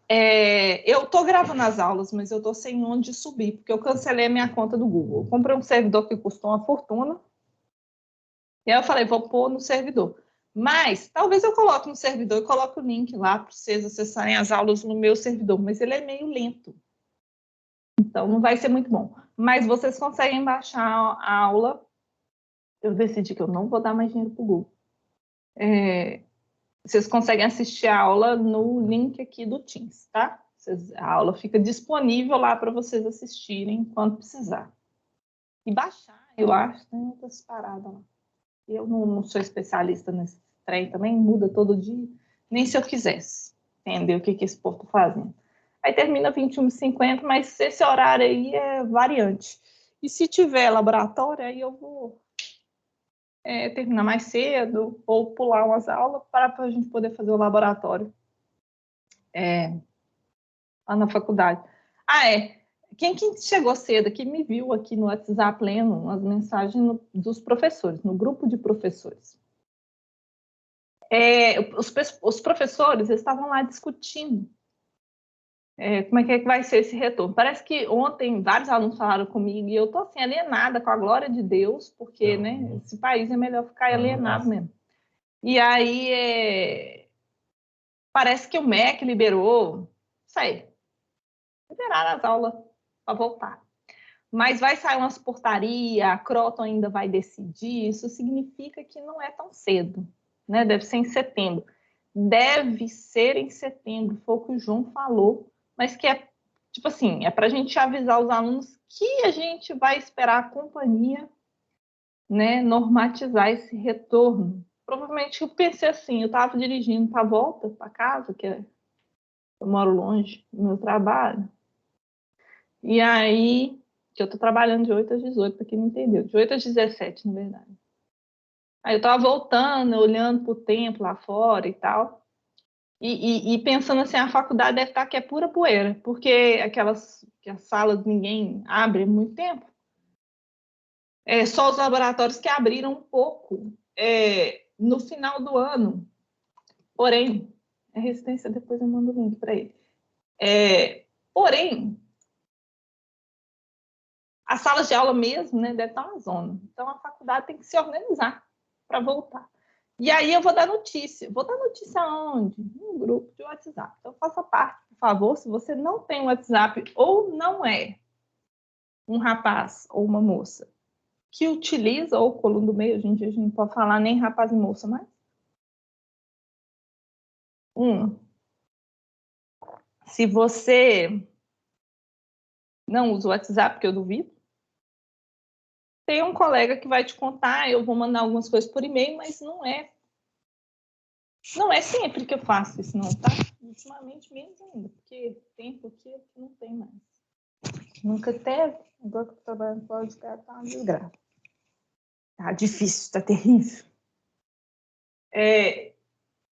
Eu estou gravando as aulas, mas eu estou sem onde subir, porque eu cancelei a minha conta do Google. Eu comprei um servidor que custou uma fortuna, e aí eu falei, vou pôr no servidor. Mas, talvez eu coloque no servidor e coloque o link lá para vocês acessarem as aulas no meu servidor, mas ele é meio lento. Então, não vai ser muito bom. Mas vocês conseguem baixar a aula. Eu decidi que eu não vou dar mais dinheiro para o Google. Vocês conseguem assistir a aula no link aqui do Teams, tá? A aula fica disponível lá para vocês assistirem quando precisar. E baixar, eu acho, tem outras paradas lá. Eu não sou especialista nesse trem também, muda todo dia. Nem se eu quisesse entender o que esse povo está fazendo. Aí termina 21h50, mas esse horário aí é variante. E se tiver laboratório, aí eu vou terminar mais cedo ou pular umas aulas para a gente poder fazer o laboratório lá na faculdade. Quem chegou cedo aqui me viu aqui no WhatsApp lendo umas mensagens dos professores, no grupo de professores. Os professores estavam lá discutindo como é que vai ser esse retorno. Parece que ontem vários alunos falaram comigo e eu estou assim, alienada com a glória de Deus, porque esse país é melhor ficar alienado mesmo. E aí parece que o MEC liberou, isso aí, liberaram as aulas para voltar. Mas vai sair umas portaria, a Croton ainda vai decidir, isso significa que não é tão cedo, né? Deve ser em setembro. Deve ser em setembro, foi o que o João falou, mas que tipo assim, para a gente avisar os alunos que a gente vai esperar a companhia, né, normatizar esse retorno. Provavelmente eu pensei assim, eu estava dirigindo para a volta, para casa, que eu moro longe do meu trabalho, e aí, que eu estou trabalhando de 8 às 18, para quem não entendeu, de 8 às 17, na verdade. Aí eu estava voltando, olhando para o tempo lá fora e tal, e pensando assim, a faculdade deve estar que é pura poeira, porque que as salas ninguém abre há muito tempo. Só os laboratórios que abriram um pouco no final do ano. Porém, a resistência, depois eu mando o link para ele. Porém, as salas de aula mesmo, né, deve estar uma zona. Então, a faculdade tem que se organizar para voltar. E aí eu vou dar notícia. Vou dar notícia aonde? No grupo de WhatsApp. Então, faça parte, por favor. Se você não tem WhatsApp ou não é um rapaz ou uma moça que utiliza o coluna do meio, hoje em dia a gente não pode falar nem rapaz e moça mais. Se você não usa o WhatsApp, que eu duvido, tem um colega que vai te contar, eu vou mandar algumas coisas por e-mail, mas não é sempre que eu faço isso, não, tá? Ultimamente menos ainda, porque tempo aqui não tem mais. Nunca teve, agora que eu tô trabalhando fora de casa, tá uma desgraça. Tá difícil, tá terrível.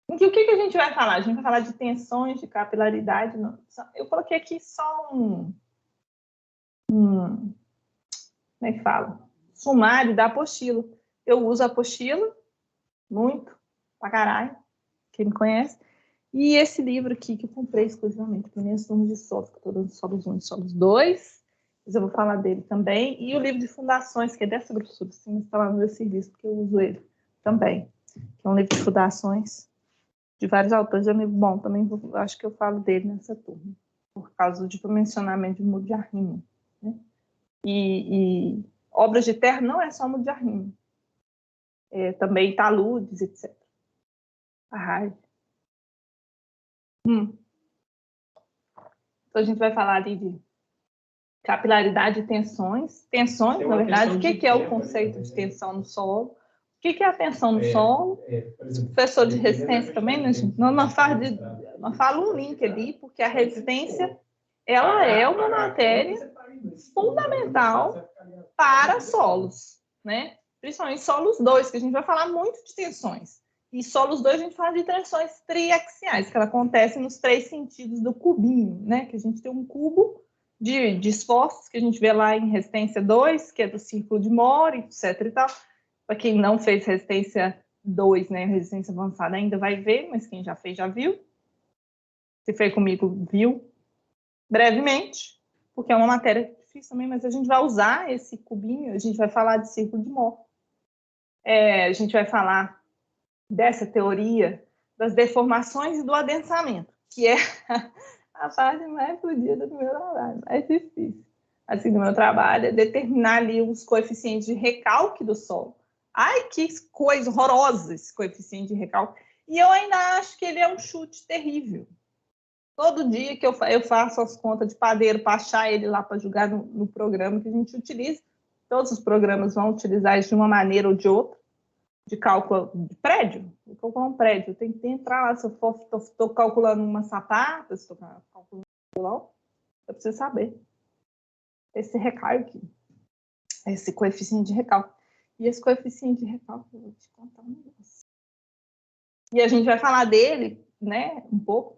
O que a gente vai falar? A gente vai falar de tensões, de capilaridade. Eu coloquei aqui só como é que fala? Sumário da apostila. Eu uso a apostila muito, pra caralho, quem me conhece. E esse livro aqui que eu comprei exclusivamente para minhas turmas de solos, que eu estou dando solos 1 e solos 2, mas eu vou falar dele também. E o livro de fundações, que é dessa grossura, assim, mas está lá no meu serviço, porque eu uso ele também. Que é um livro de fundações de vários autores, é um livro bom, também acho que eu falo dele nessa turma, por causa do dimensionamento de mudo de arrimo, né? E obras de terra não é só mudo de arrimo. Também taludes, etc. Então a gente vai falar ali de capilaridade e tensões. Tensões, na verdade, o que é o conceito de tensão no solo? O que é a tensão no solo? Professor de resistência também, né, gente? Não fala um link ali, porque a resistência ela é uma matéria fundamental para solos, né? Principalmente solos 2, que a gente vai falar muito de tensões. E solos 2 a gente fala de tensões triaxiais, que ela acontece nos 3 sentidos do cubinho, né? Que a gente tem um cubo de esforços que a gente vê lá em resistência 2, que é do círculo de Moore, etc. e tal. Para quem não fez resistência 2, né, resistência avançada, ainda vai ver, mas quem já fez já viu. que fez comigo viu brevemente, porque é uma matéria difícil também, mas a gente vai usar esse cubinho, a gente vai falar de círculo de Moore. A gente vai falar dessa teoria das deformações e do adensamento, que é a parte mais fodida do meu trabalho, mais difícil. Assim, do meu trabalho é determinar ali os coeficientes de recalque do solo. Ai, que coisa horrorosa esse coeficiente de recalque. E eu ainda acho que ele é um chute terrível. Todo dia que eu faço as contas de padeiro para achar ele lá para jogar no programa que a gente utiliza, todos os programas vão utilizar isso de uma maneira ou de outra, de cálculo de prédio. Vou calcular um prédio, eu tenho que entrar lá, se eu estou calculando uma sapata, se estou calculando eu preciso saber esse recalque, esse coeficiente de recalque. E esse coeficiente de recalque, eu vou te contar um negócio. E a gente vai falar dele, né, um pouco,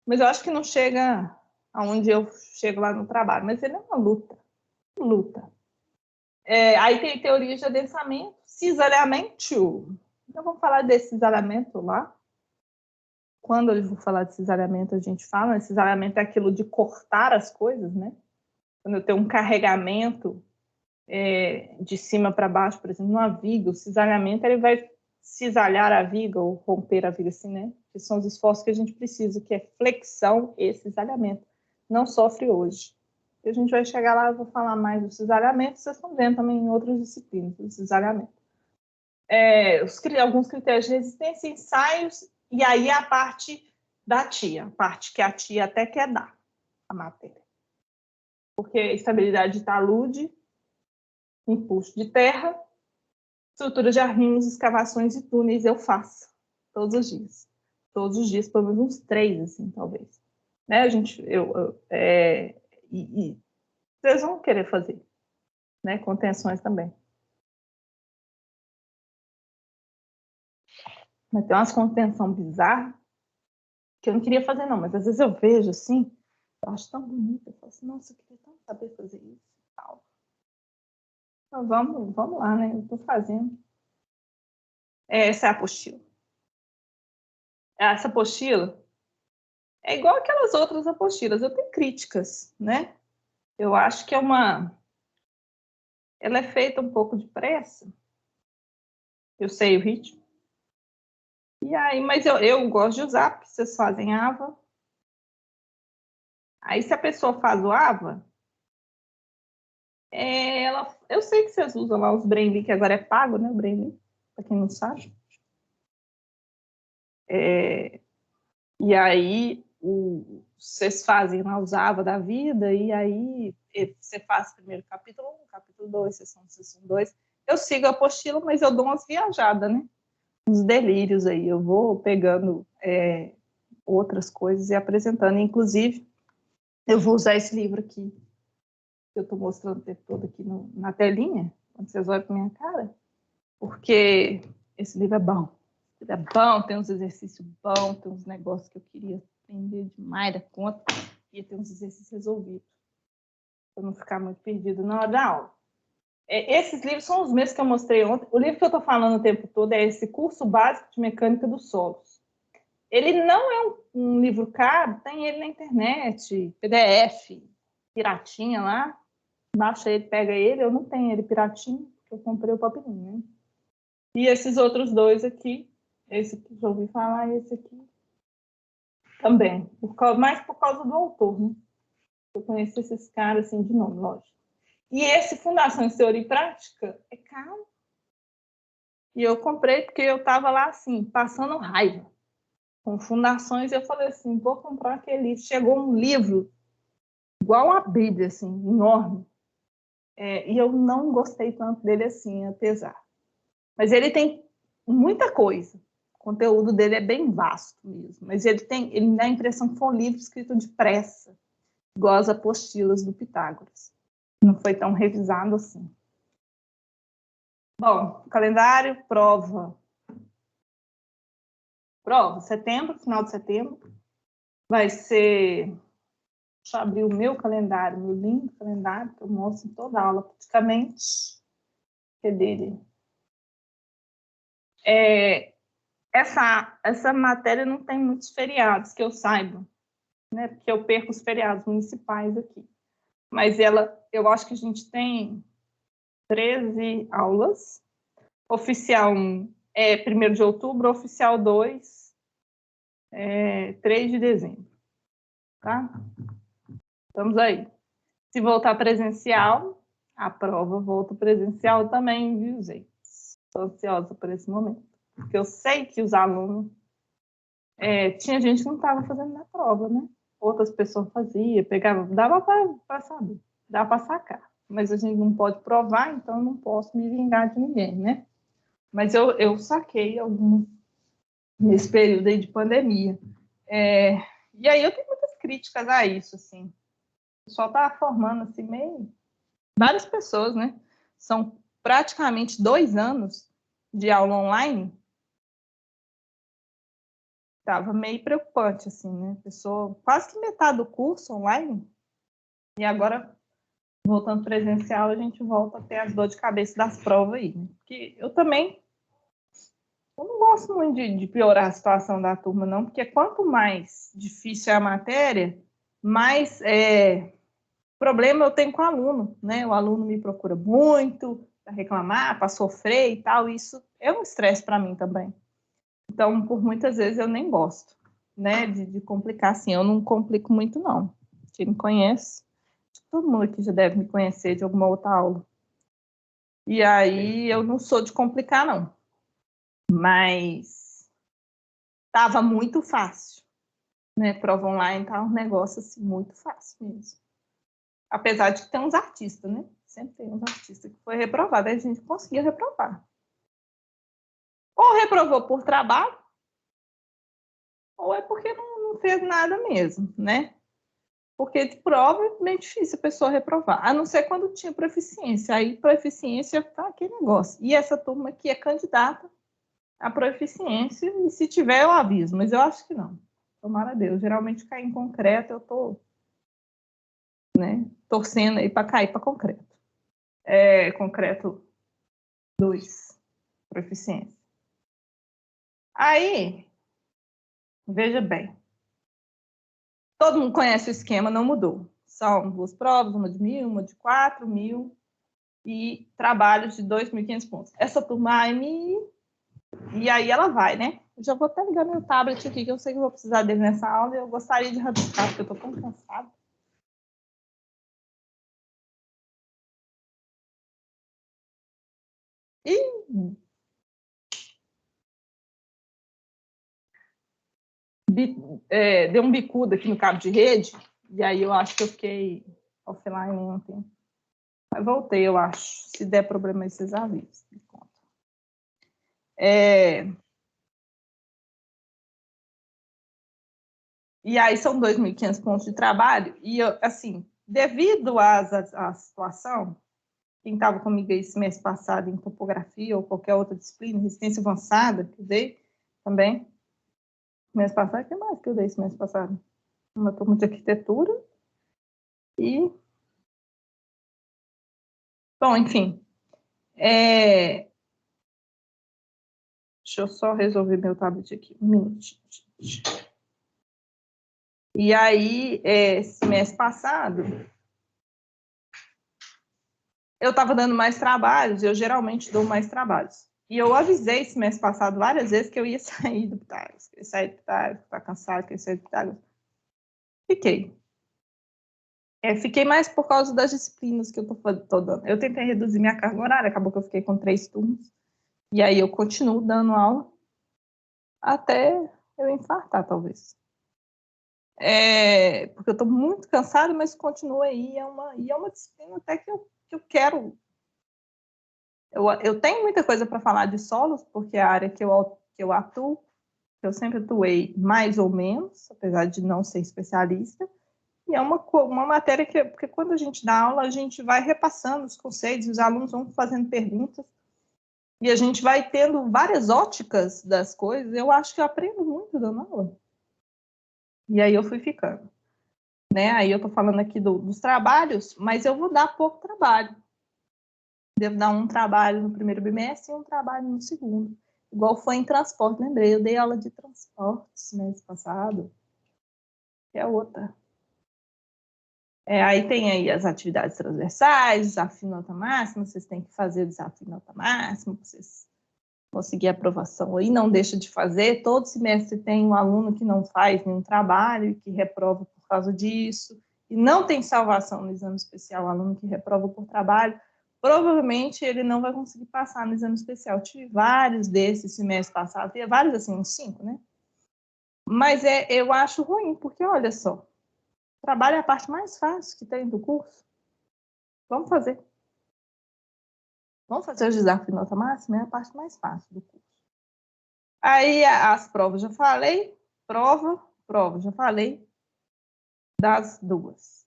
mas eu acho que não chega aonde eu chego lá no trabalho, mas ele é uma luta. Aí tem teorias de adensamento, cisalhamento. Então vamos falar desse cisalhamento lá. Quando eu vou falar de cisalhamento, a gente fala, né? Cisalhamento é aquilo de cortar as coisas, né? Quando eu tenho um carregamento de cima para baixo, por exemplo, numa viga, o cisalhamento ele vai cisalhar a viga ou romper a viga, assim, né? Que são os esforços que a gente precisa, que é flexão e cisalhamento. Não sofre hoje. E a gente vai chegar lá, eu vou falar mais do cisalhamento, vocês estão vendo também em outras disciplinas, do cisalhamento. Alguns critérios de resistência, ensaios, e aí a parte da tia, a parte que a tia até quer dar a matéria. Porque estabilidade de talude, impulso de terra, estrutura de arrimos, escavações e túneis eu faço todos os dias. Todos os dias, pelo menos uns 3, assim, talvez. Né, e vocês vão querer fazer, né? Contenções também. Mas tem umas contenção bizarras que eu não queria fazer, não. Mas às vezes eu vejo assim, eu acho tão bonito. Eu falo assim, nossa, eu queria tanto saber fazer isso e tal. Então, vamos lá, né? Eu estou fazendo. Essa é a apostila. Essa apostila é igual aquelas outras apostilas. Eu tenho críticas, né? Eu acho que ela é feita um pouco depressa. Eu sei o ritmo. E aí, mas eu gosto de usar, porque vocês fazem AVA. Aí, se a pessoa faz o AVA, eu sei que vocês usam lá os Brainly, que agora é pago, né? O Brainly, para quem não sabe. E aí, vocês fazem lá os AVA da vida, e aí você faz primeiro capítulo 1, capítulo 2, sessão 2. Eu sigo a apostila, mas eu dou umas viajadas, né? Uns delírios aí. Eu vou pegando outras coisas e apresentando. Inclusive, eu vou usar esse livro aqui, que eu estou mostrando o tempo todo aqui na telinha, quando vocês olham para minha cara, porque esse livro é bom. Ele é bom, tem uns exercícios bons, tem uns negócios que eu queria aprender demais da conta, e ter uns exercícios resolvidos, para não ficar muito perdido na hora da aula. Esses livros são os mesmos que eu mostrei ontem. O livro que eu estou falando o tempo todo é esse Curso Básico de Mecânica dos Solos. Ele não é um livro caro, tem ele na internet, PDF, piratinha lá, baixa ele, pega ele. Eu não tenho ele piratinha, porque eu comprei o papelinho, né? E esses outros dois aqui, esse que já ouvi falar e esse aqui também, mais por causa do autor, né? Eu conheci esses caras assim de nome, lógico. E esse Fundação em Teoria e Prática é caro. E eu comprei porque eu estava lá assim, passando raiva com fundações. Eu falei assim, vou comprar aquele livro. Chegou um livro igual a Bíblia, assim, enorme. E eu não gostei tanto dele assim, apesar. Mas ele tem muita coisa. O conteúdo dele é bem vasto mesmo. Mas ele me dá a impressão que foi um livro escrito depressa, igual as apostilas do Pitágoras. Não foi tão revisado assim. Bom, calendário, prova. Prova, setembro, final de setembro. Vai ser... Deixa eu abrir o meu calendário, meu lindo calendário, que eu mostro em toda a aula, praticamente. Que é dele. Essa matéria não tem muitos feriados, que eu saiba. né? Porque eu perco os feriados municipais aqui. Mas eu acho que a gente tem 13 aulas. Oficial 1 é 1º de outubro, oficial 2 é 3 de dezembro. Tá? Estamos aí. Se voltar presencial, a prova volta presencial também, viu, gente? Estou ansiosa por esse momento. Porque eu sei que os alunos... tinha gente que não estava fazendo na prova, né? Outras pessoas faziam, pegavam... Dava para saber, dava para sacar. Mas a gente não pode provar, então eu não posso me vingar de ninguém, né? Mas eu saquei alguns nesse período aí de pandemia. E aí eu tenho muitas críticas a isso, assim. O pessoal está formando, assim, meio... Várias pessoas, né? São praticamente 2 anos de aula online. Estava meio preocupante, assim, né? Pessoa, quase que metade do curso online. E agora, voltando presencial, a gente volta a ter as dores de cabeça das provas aí, né? Porque eu também... Eu não gosto muito de piorar a situação da turma, não, porque quanto mais difícil é a matéria, mais problema eu tenho com o aluno, né? O aluno me procura muito para reclamar, para sofrer e tal. Isso é um estresse para mim também. Então, por muitas vezes eu nem gosto, né? De complicar assim. Eu não complico muito, não. Quem me conhece, todo mundo aqui já deve me conhecer de alguma outra aula. E aí eu não sou de complicar, não. Mas estava muito fácil, né? Prova online tá um negócio assim muito fácil mesmo. Apesar de que tem uns artistas, né? Sempre tem uns artistas que foi reprovado, aí a gente conseguia reprovar. Ou reprovou por trabalho, ou é porque não fez nada mesmo, né? Porque de prova é bem difícil a pessoa reprovar, a não ser quando tinha proficiência. Aí proficiência tá aquele negócio. E essa turma aqui é candidata à proficiência, e se tiver eu aviso, mas eu acho que não. Tomara a Deus. Geralmente cair em concreto, eu tô, né, torcendo aí para cair para concreto. Concreto 2, proficiência. Aí, veja bem, todo mundo conhece o esquema, não mudou. São 2 provas, uma de 1.000, uma de 4.000 e trabalhos de 2.500 pontos. Essa turma e aí ela vai, né? Eu já vou até ligar meu tablet aqui, que eu sei que eu vou precisar dele nessa aula e eu gostaria de rabiscar, porque eu tô tão cansada. E deu um bicudo aqui no cabo de rede, e aí eu acho que eu fiquei offline ontem. Mas voltei, eu acho. Se der problema aí, vocês avisam. E aí são 2.500 pontos de trabalho, e eu, assim, devido à situação, quem estava comigo esse mês passado em topografia ou qualquer outra disciplina, resistência avançada, que eu dei também, mês passado, o que mais que eu dei esse mês passado? Uma turma de arquitetura e... Bom, enfim. Deixa eu só resolver meu tablet aqui, um minutinho. E aí, esse mês passado, eu estava dando mais trabalhos, eu geralmente dou mais trabalhos. E eu avisei esse mês passado várias vezes que eu ia sair do Pitágoras, que eu ia sair do Pitágoras, que tá cansado, que eu ia sair do Pitágoras. Fiquei. Fiquei mais por causa das disciplinas que eu tô dando. Eu tentei reduzir minha carga horária, acabou que eu fiquei com 3 turnos. E aí eu continuo dando aula até eu infartar, talvez. Porque eu estou muito cansada, mas continuo aí. E é uma disciplina até que eu quero. Eu tenho muita coisa para falar de solos, porque é a área que eu atuo, que eu sempre atuei mais ou menos, apesar de não ser especialista. E é uma matéria porque quando a gente dá aula, a gente vai repassando os conceitos, os alunos vão fazendo perguntas, e a gente vai tendo várias óticas das coisas. Eu acho que eu aprendo muito dando aula. E aí eu fui ficando. Né? Aí eu estou falando aqui dos trabalhos, mas eu vou dar pouco trabalho. Devo dar um trabalho no primeiro bimestre e um trabalho no segundo. Igual foi em transporte, lembrei, eu dei aula de transportes mês passado. que é outra. Aí tem aí as atividades transversais, desafio nota máxima, vocês têm que fazer o desafio nota máxima, para vocês conseguir aprovação aí, não deixa de fazer. Todo semestre tem um aluno que não faz nenhum trabalho, que reprova por causa disso, e não tem salvação no exame especial, o aluno que reprova por trabalho, provavelmente ele não vai conseguir passar no exame especial. Eu tive vários desses semestre passado, tinha vários assim, uns 5, né? Mas eu acho ruim, porque olha só, trabalho é a parte mais fácil que tem do curso. Vamos fazer. Vamos fazer o desafio nota máxima, é a parte mais fácil do curso. Aí as provas, já falei. Prova, já falei. Das duas.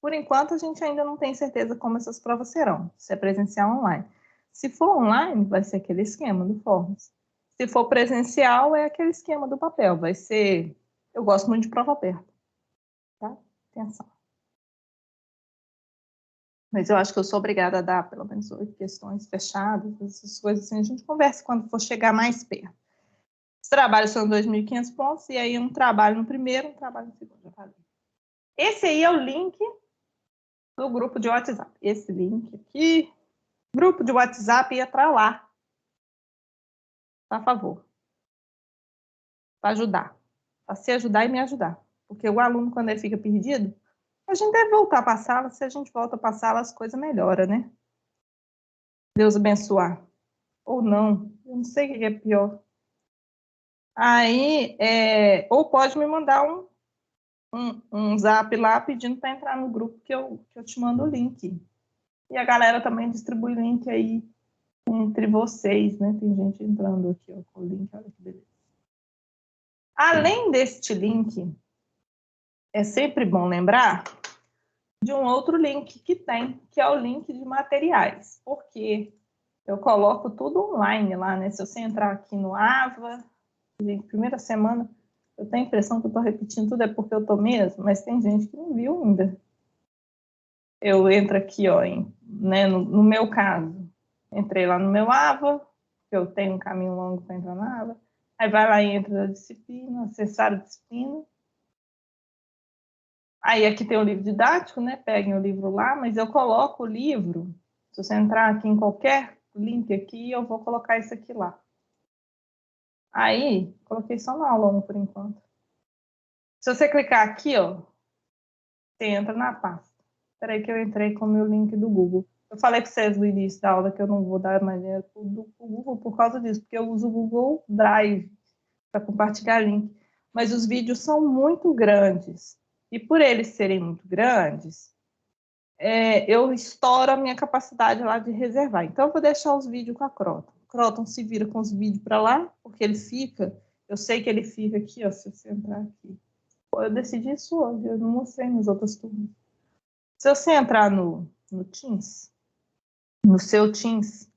Por enquanto, a gente ainda não tem certeza como essas provas serão. Se é presencial ou online. Se for online, vai ser aquele esquema do Forms. Se for presencial, é aquele esquema do papel. Vai ser... Eu gosto muito de prova aberta. Tá? Atenção. Mas eu acho que eu sou obrigada a dar pelo menos 8 questões fechadas, essas coisas assim. A gente conversa quando for chegar mais perto. Os trabalhos são 2.500 pontos, e aí um trabalho no primeiro, um trabalho no segundo. Já falei. Esse aí é o link do grupo de WhatsApp. Esse link aqui, grupo de WhatsApp, ia para lá. Por favor. Para ajudar. Para se ajudar e me ajudar. Porque o aluno, quando ele fica perdido, a gente deve voltar para a sala. Se a gente volta para a sala, as coisas melhoram, né? Deus abençoar. Ou não. Eu não sei o que é pior. Aí, ou pode me mandar um zap lá pedindo para entrar no grupo que eu te mando o link. E a galera também distribui link aí entre vocês, né? Tem gente entrando aqui ó, com o link, olha que beleza. Além deste link, é sempre bom lembrar de um outro link que tem, que é o link de materiais. Porque eu coloco tudo online lá, né? Se você entrar aqui no AVA, primeira semana, eu tenho a impressão que eu estou repetindo tudo, é porque eu estou mesmo, mas tem gente que não viu ainda. Eu entro aqui, ó, né, no meu caso, entrei lá no meu AVA, que eu tenho um caminho longo para entrar na AVA, aí vai lá e entra na disciplina, acessar a disciplina. Aí aqui tem o livro didático, né, peguem o livro lá, mas eu coloco o livro, se você entrar aqui em qualquer link aqui, eu vou colocar isso aqui lá. Aí, coloquei só na aula 1 por enquanto. Se você clicar aqui, ó, você entra na pasta. Espera aí que eu entrei com o meu link do Google. Eu falei para vocês no início da aula que eu não vou dar mais dinheiro do Google por causa disso, porque eu uso o Google Drive para compartilhar link. Mas os vídeos são muito grandes. E por eles serem muito grandes, eu estouro a minha capacidade lá de reservar. Então, eu vou deixar os vídeos com a Croton. O Croton se vira com os vídeos para lá, porque ele fica... Eu sei que ele fica aqui, ó, se você entrar aqui. Eu decidi isso hoje, eu não mostrei nas outras turmas. Se você entrar no Teams, no seu Teams,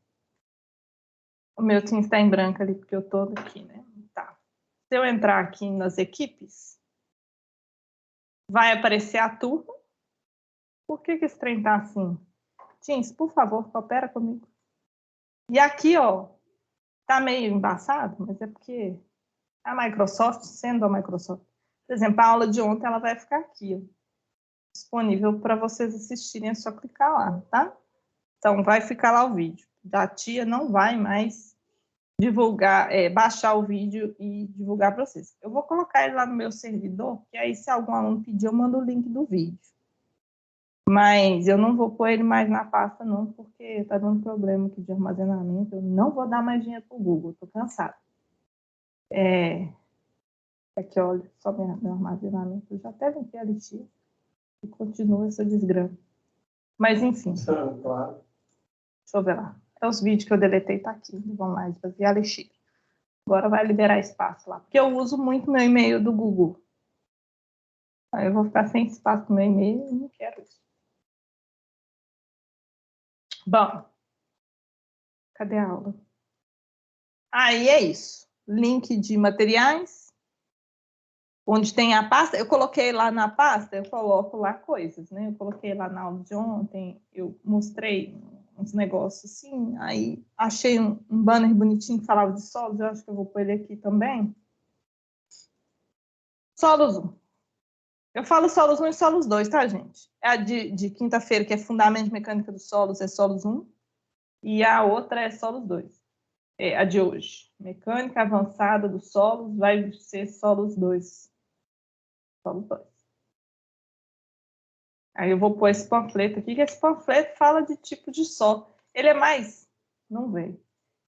o meu Teams está em branco ali, porque eu estou aqui, né? Tá. Se eu entrar aqui nas equipes, vai aparecer a turma. Por que esse trem tá assim? Teams, por favor, coopera comigo. E aqui, ó, tá meio embaçado, mas é porque a Microsoft, sendo a Microsoft, por exemplo, a aula de ontem, ela vai ficar aqui, ó, disponível para vocês assistirem, é só clicar lá, tá? Então, vai ficar lá o vídeo. Da tia não vai mais divulgar, baixar o vídeo e divulgar para vocês. Eu vou colocar ele lá no meu servidor, que aí se algum aluno pedir, eu mando o link do vídeo. Mas eu não vou pôr ele mais na pasta, não, porque está dando problema aqui de armazenamento. Eu não vou dar mais dinheiro para o Google, estou cansada. Aqui, olha, só meu armazenamento. Eu já até limpei a listinha e continua essa desgrama. Mas, enfim. Claro. Deixa eu ver lá. Os vídeos que eu deletei tá aqui. Vamos lá, esvaziar a lixeira. Agora vai liberar espaço lá. Porque eu uso muito meu e-mail do Google. Aí eu vou ficar sem espaço no meu e-mail e não quero isso. Bom. Cadê a aula? Aí é isso. Link de materiais. Onde tem a pasta, eu coloquei lá na pasta, eu coloco lá coisas, né? Eu coloquei lá na aula de ontem, eu mostrei uns negócios assim, aí achei um banner bonitinho que falava de solos, eu acho que eu vou pôr ele aqui também. Solos 1. Eu falo solos 1 e solos 2, tá, gente? A de quinta-feira, que é Fundamento de Mecânica dos Solos, é solos 1. E a outra é solos 2. É a de hoje. Mecânica Avançada dos Solos vai ser solos 2. Solos 2. Aí eu vou pôr esse panfleto aqui, que esse panfleto fala de tipo de solo. Ele é mais... Não veio.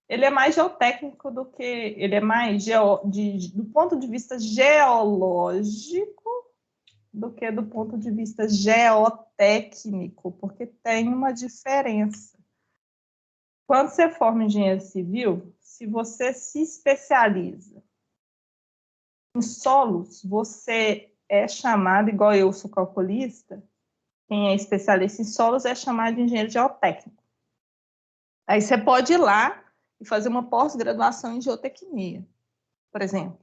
Ele é mais geotécnico do que... Ele é mais do ponto de vista geológico do que do ponto de vista geotécnico, porque tem uma diferença. Quando você forma engenheiro civil, se você se especializa em solos, você é chamado, igual eu sou calculista, quem é especialista em solos é chamado de engenheiro geotécnico. Aí você pode ir lá e fazer uma pós-graduação em geotecnia, por exemplo.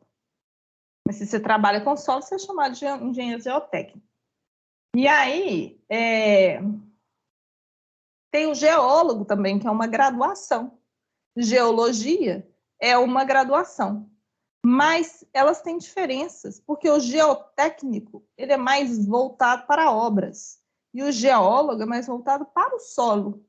Mas se você trabalha com solos, você é chamado de engenheiro geotécnico. E aí, tem o geólogo também, que é uma graduação. Geologia é uma graduação. Mas elas têm diferenças, porque o geotécnico ele é mais voltado para obras e o geólogo é mais voltado para o solo,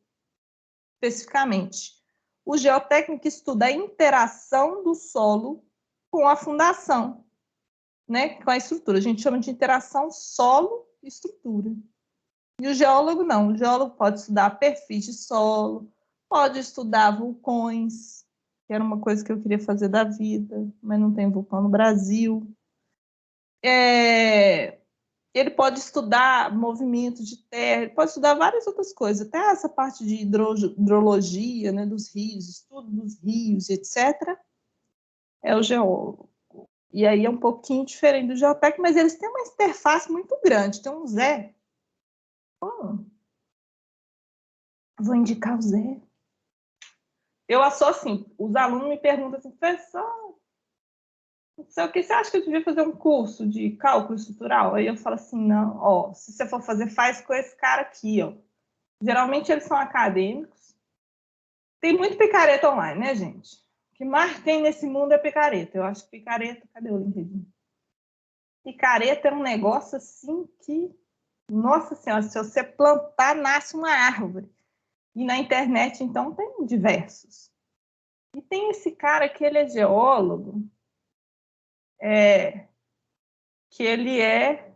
especificamente. O geotécnico estuda a interação do solo com a fundação, né, com a estrutura. A gente chama de interação solo-estrutura. E o geólogo não. O geólogo pode estudar perfis de solo, pode estudar vulcões, que era uma coisa que eu queria fazer da vida, mas não tem vulcão no Brasil. Ele pode estudar movimento de terra, ele pode estudar várias outras coisas, até essa parte de hidrologia, né, dos rios, estudo dos rios, etc. É o geólogo. E aí é um pouquinho diferente do geotécnico, mas eles têm uma interface muito grande. Tem um Zé. Vou indicar o Zé. Eu sou assim, os alunos me perguntam assim, professor, o que você acha que eu devia fazer um curso de cálculo estrutural? Aí eu falo assim, não, ó, se você for fazer, faz com esse cara aqui, ó. Geralmente eles são acadêmicos. Tem muito picareta online, né, gente? O que mais tem nesse mundo é picareta. Eu acho que picareta... Cadê o LinkedIn? Picareta é um negócio assim que... Nossa Senhora, se você plantar, nasce uma árvore. E na internet, então, tem diversos. E tem esse cara que ele é geólogo, que ele é...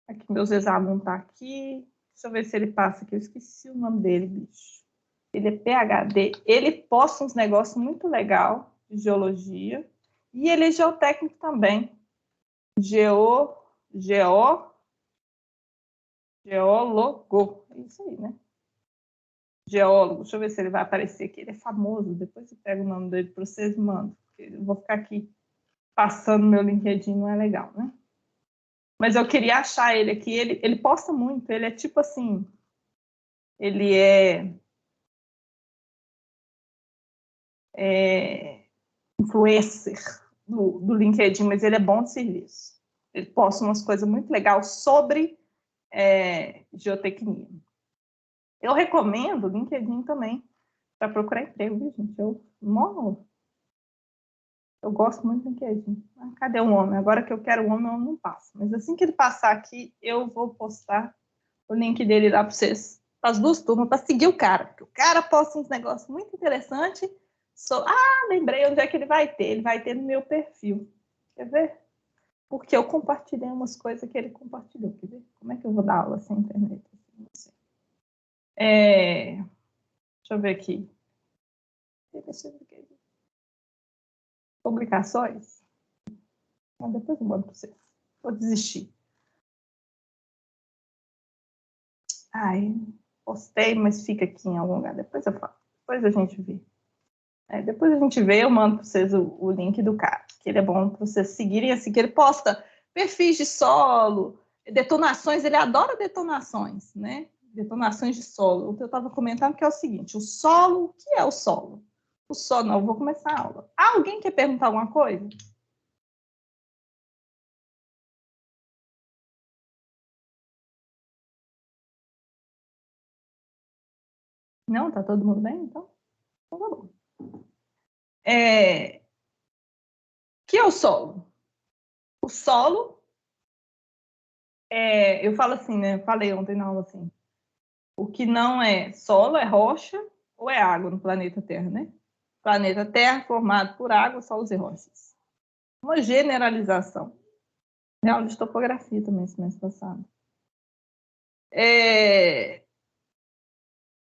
Aqui, meus ex-alunos tá aqui. Deixa eu ver se ele passa aqui. Eu esqueci o nome dele, bicho. Ele é PhD. Ele posta uns negócios muito legais de geologia. E ele é geotécnico também. Geólogo. É isso aí, né? Geólogo. Deixa eu ver se ele vai aparecer aqui. Ele é famoso. Depois eu pego o nome dele para vocês e mando. Eu vou ficar aqui passando meu LinkedIn, não é legal, né? Mas eu queria achar ele aqui. Ele posta muito. Ele é tipo assim... Ele é influencer do LinkedIn, mas ele é bom de serviço. Ele posta umas coisas muito legais sobre geotecnia. Eu recomendo o LinkedIn também para procurar emprego, viu, gente? Eu gosto muito do LinkedIn. Ah, cadê o homem? Agora que eu quero o homem não passa. Mas assim que ele passar aqui, eu vou postar o link dele lá para vocês, para as duas turmas, para seguir o cara. Porque o cara posta uns negócios muito interessantes. Lembrei onde é que ele vai ter. Ele vai ter no meu perfil. Quer ver? Porque eu compartilhei umas coisas que ele compartilhou. Quer ver? Como é que eu vou dar aula sem internet? Deixa eu ver aqui. Publicações? Depois eu mando para vocês. Vou desistir. Postei, mas fica aqui em algum lugar. Depois eu falo. Depois a gente vê. Depois a gente vê, eu mando para vocês o link do cara, que ele é bom para vocês seguirem, assim, que ele posta perfis de solo, detonações, ele adora detonações, né? Detonações de solo. O que eu estava comentando que é o seguinte, o solo, o que é o solo? O solo, não, eu vou começar a aula. Alguém quer perguntar alguma coisa? Não? Tá todo mundo bem, então? Então tá bom. Que é o solo? O solo, eu falo assim, né? Falei ontem na aula assim, o que não é solo é rocha ou é água no planeta Terra, né? Planeta Terra formado por água, solos e rochas. Uma generalização. Tem aula de topografia também, semestre passado.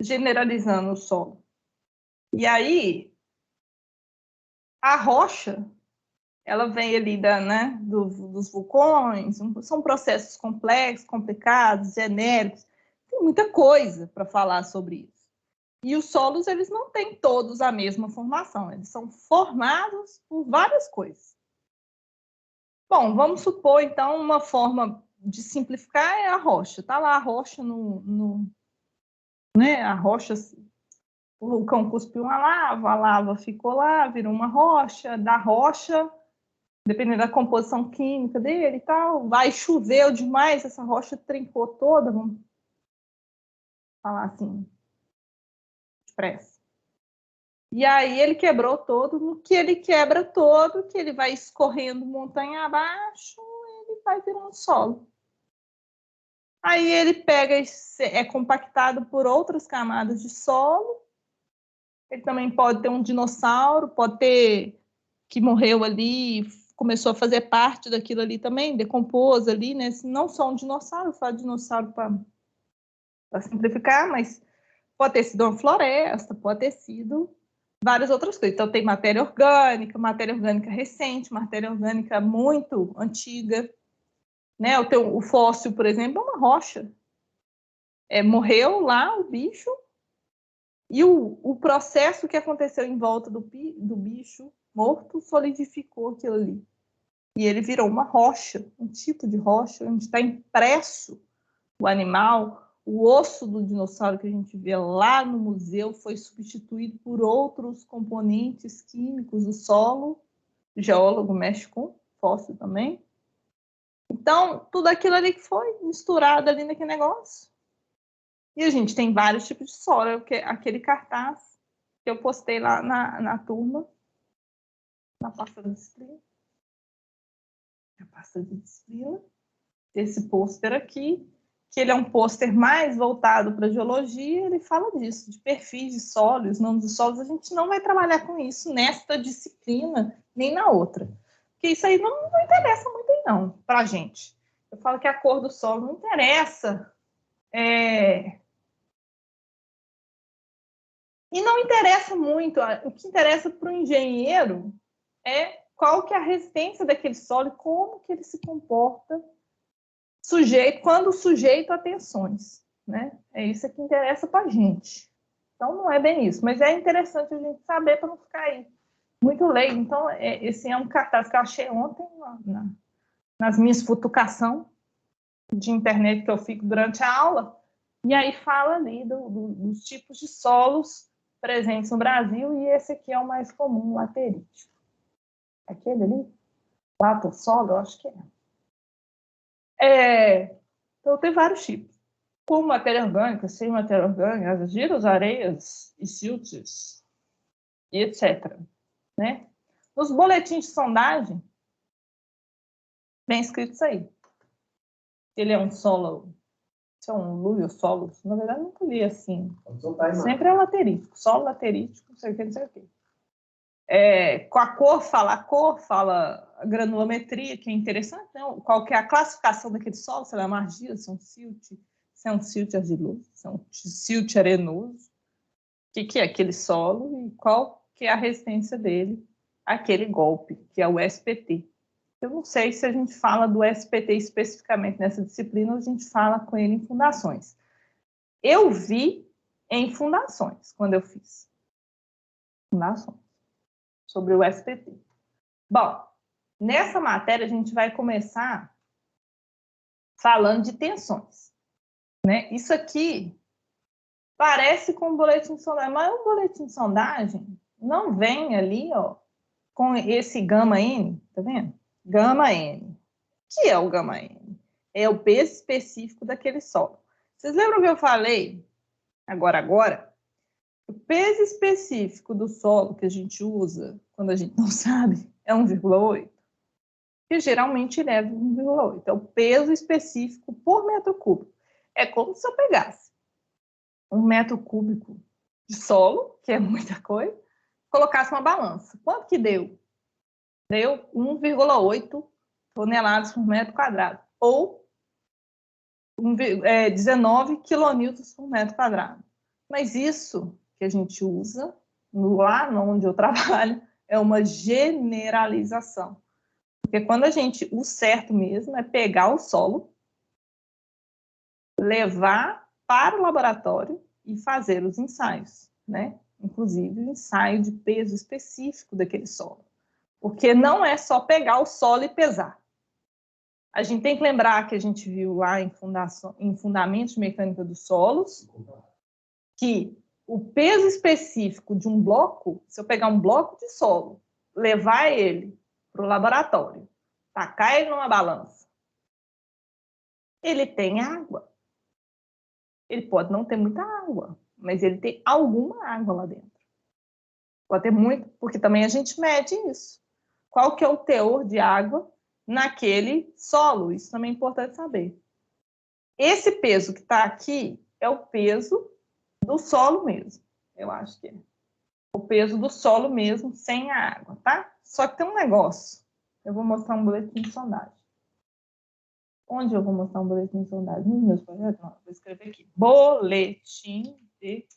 Generalizando o solo. E aí, a rocha, ela vem ali dos vulcões, são processos complexos, complicados, genéricos, tem muita coisa para falar sobre isso. E os solos, eles não têm todos a mesma formação, eles são formados por várias coisas. Bom, vamos supor, então, uma forma de simplificar é a rocha. Está lá a rocha né? A rocha, o vulcão cuspiu uma lava, a lava ficou lá, virou uma rocha, da rocha, dependendo da composição química dele e tal, vai choveu demais, essa rocha trincou toda, vamos falar assim, depressa. E aí ele quebrou todo, no que ele quebra todo, que ele vai escorrendo montanha abaixo, ele vai virando solo. Aí ele pega e é compactado por outras camadas de solo. Ele também pode ter um dinossauro, pode ter que morreu ali, começou a fazer parte daquilo ali também, decompôs ali, né? Não só um dinossauro, falo dinossauro para simplificar, mas pode ter sido uma floresta, pode ter sido várias outras coisas. Então tem matéria orgânica recente, matéria orgânica muito antiga, né? O fóssil, por exemplo, é uma rocha. Morreu lá o bicho, e o processo que aconteceu em volta do bicho morto solidificou aquilo ali. E ele virou uma rocha, um tipo de rocha, onde está impresso o animal. O osso do dinossauro que a gente vê lá no museu foi substituído por outros componentes químicos do solo. O geólogo mexe com fóssil também. Então, tudo aquilo ali que foi misturado ali naquele negócio. E a gente tem vários tipos de solo. Aquele cartaz que eu postei lá na turma, na pasta de disciplina. A pasta de disciplina. Esse pôster aqui, que ele é um pôster mais voltado para a geologia, ele fala disso, de perfis de solos, nomes dos solos. A gente não vai trabalhar com isso nesta disciplina, nem na outra. Porque isso aí não interessa muito aí, não, para a gente. Eu falo que a cor do solo não interessa. E não interessa muito. O que interessa para o engenheiro é qual que é a resistência daquele solo e como que ele se comporta quando sujeito a tensões, né? É isso que interessa para a gente. Então, não é bem isso, mas é interessante a gente saber para não ficar aí muito leigo. Então, esse é um cartaz que eu achei ontem nas minhas futucação de internet que eu fico durante a aula, e aí fala ali dos tipos de solos presentes no Brasil, e esse aqui é o mais comum, laterítico. Aquele ali, lata-solo, eu acho que então, tem vários tipos. Com matéria orgânica, sem matéria orgânica, argilas, areias e siltes, e etc. Né? Nos boletins de sondagem, bem escrito isso aí. Ele é um solo, se é um lúvio solo, na verdade nunca li assim. Sempre é laterítico, solo laterítico, não sei o que, não sei o que. Com a cor, fala a granulometria, que é interessante, né? Qual que é a classificação daquele solo, se ela é uma argila, se é um silt, se é um silt argiloso, se é um silt arenoso, o que é aquele solo e qual que é a resistência dele àquele golpe, que é o SPT. Eu não sei se a gente fala do SPT especificamente nessa disciplina ou a gente fala com ele em fundações. Eu vi em fundações, quando eu fiz fundações, sobre o SPT. Bom, nessa matéria a gente vai começar falando de tensões, né? Isso aqui parece com o boletim de sondagem, mas o boletim de sondagem não vem ali, ó, com esse gama-N, tá vendo? Gama-N. O que é o gama-N? É o peso específico daquele solo. Vocês lembram que eu falei, agora, o peso específico do solo que a gente usa quando a gente não sabe é 1,8? que geralmente leva 1,8. É o peso específico por metro cúbico. É como se eu pegasse 1 metro cúbico de solo, que é muita coisa, colocasse uma balança. Quanto que deu? Deu 1,8 toneladas por metro quadrado, ou 19 quilonewtons por metro quadrado. Mas isso que a gente usa, lá onde eu trabalho, é uma generalização. Porque quando o certo mesmo é pegar o solo, levar para o laboratório e fazer os ensaios, né? Inclusive o ensaio de peso específico daquele solo. Porque não é só pegar o solo e pesar. A gente tem que lembrar que a gente viu lá em Fundamentos de Mecânica dos Solos, que o peso específico de um bloco, se eu pegar um bloco de solo, levar ele para o laboratório, tacar ele numa balança, ele tem água. Ele pode não ter muita água, mas ele tem alguma água lá dentro. Pode ter muito, porque também a gente mede isso. Qual que é o teor de água naquele solo? Isso também é importante saber. Esse peso que está aqui é o peso do solo mesmo. Eu acho que é. O peso do solo mesmo, sem a água, tá? Só que tem um negócio. Eu vou mostrar um boletim de sondagem. Onde eu vou mostrar um boletim de sondagem? Nos meus projetos? Não, vou escrever aqui. Boletim de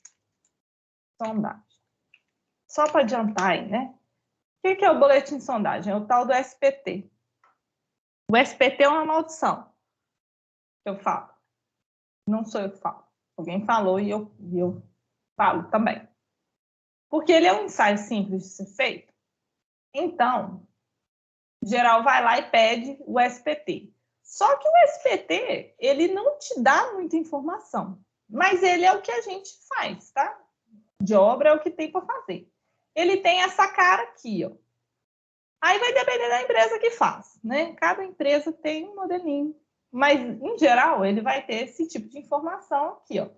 sondagem. Só para adiantar aí, né? O que é o boletim de sondagem? É o tal do SPT. O SPT é uma maldição. Eu falo. Não sou eu que falo. Alguém falou e eu falo também. Porque ele é um ensaio simples de ser feito. Então, geral vai lá e pede o SPT. Só que o SPT, ele não te dá muita informação. Mas ele é o que a gente faz, tá? De obra é o que tem para fazer. Ele tem essa cara aqui, ó. Aí vai depender da empresa que faz, né? Cada empresa tem um modelinho. Mas, em geral, ele vai ter esse tipo de informação aqui, ó.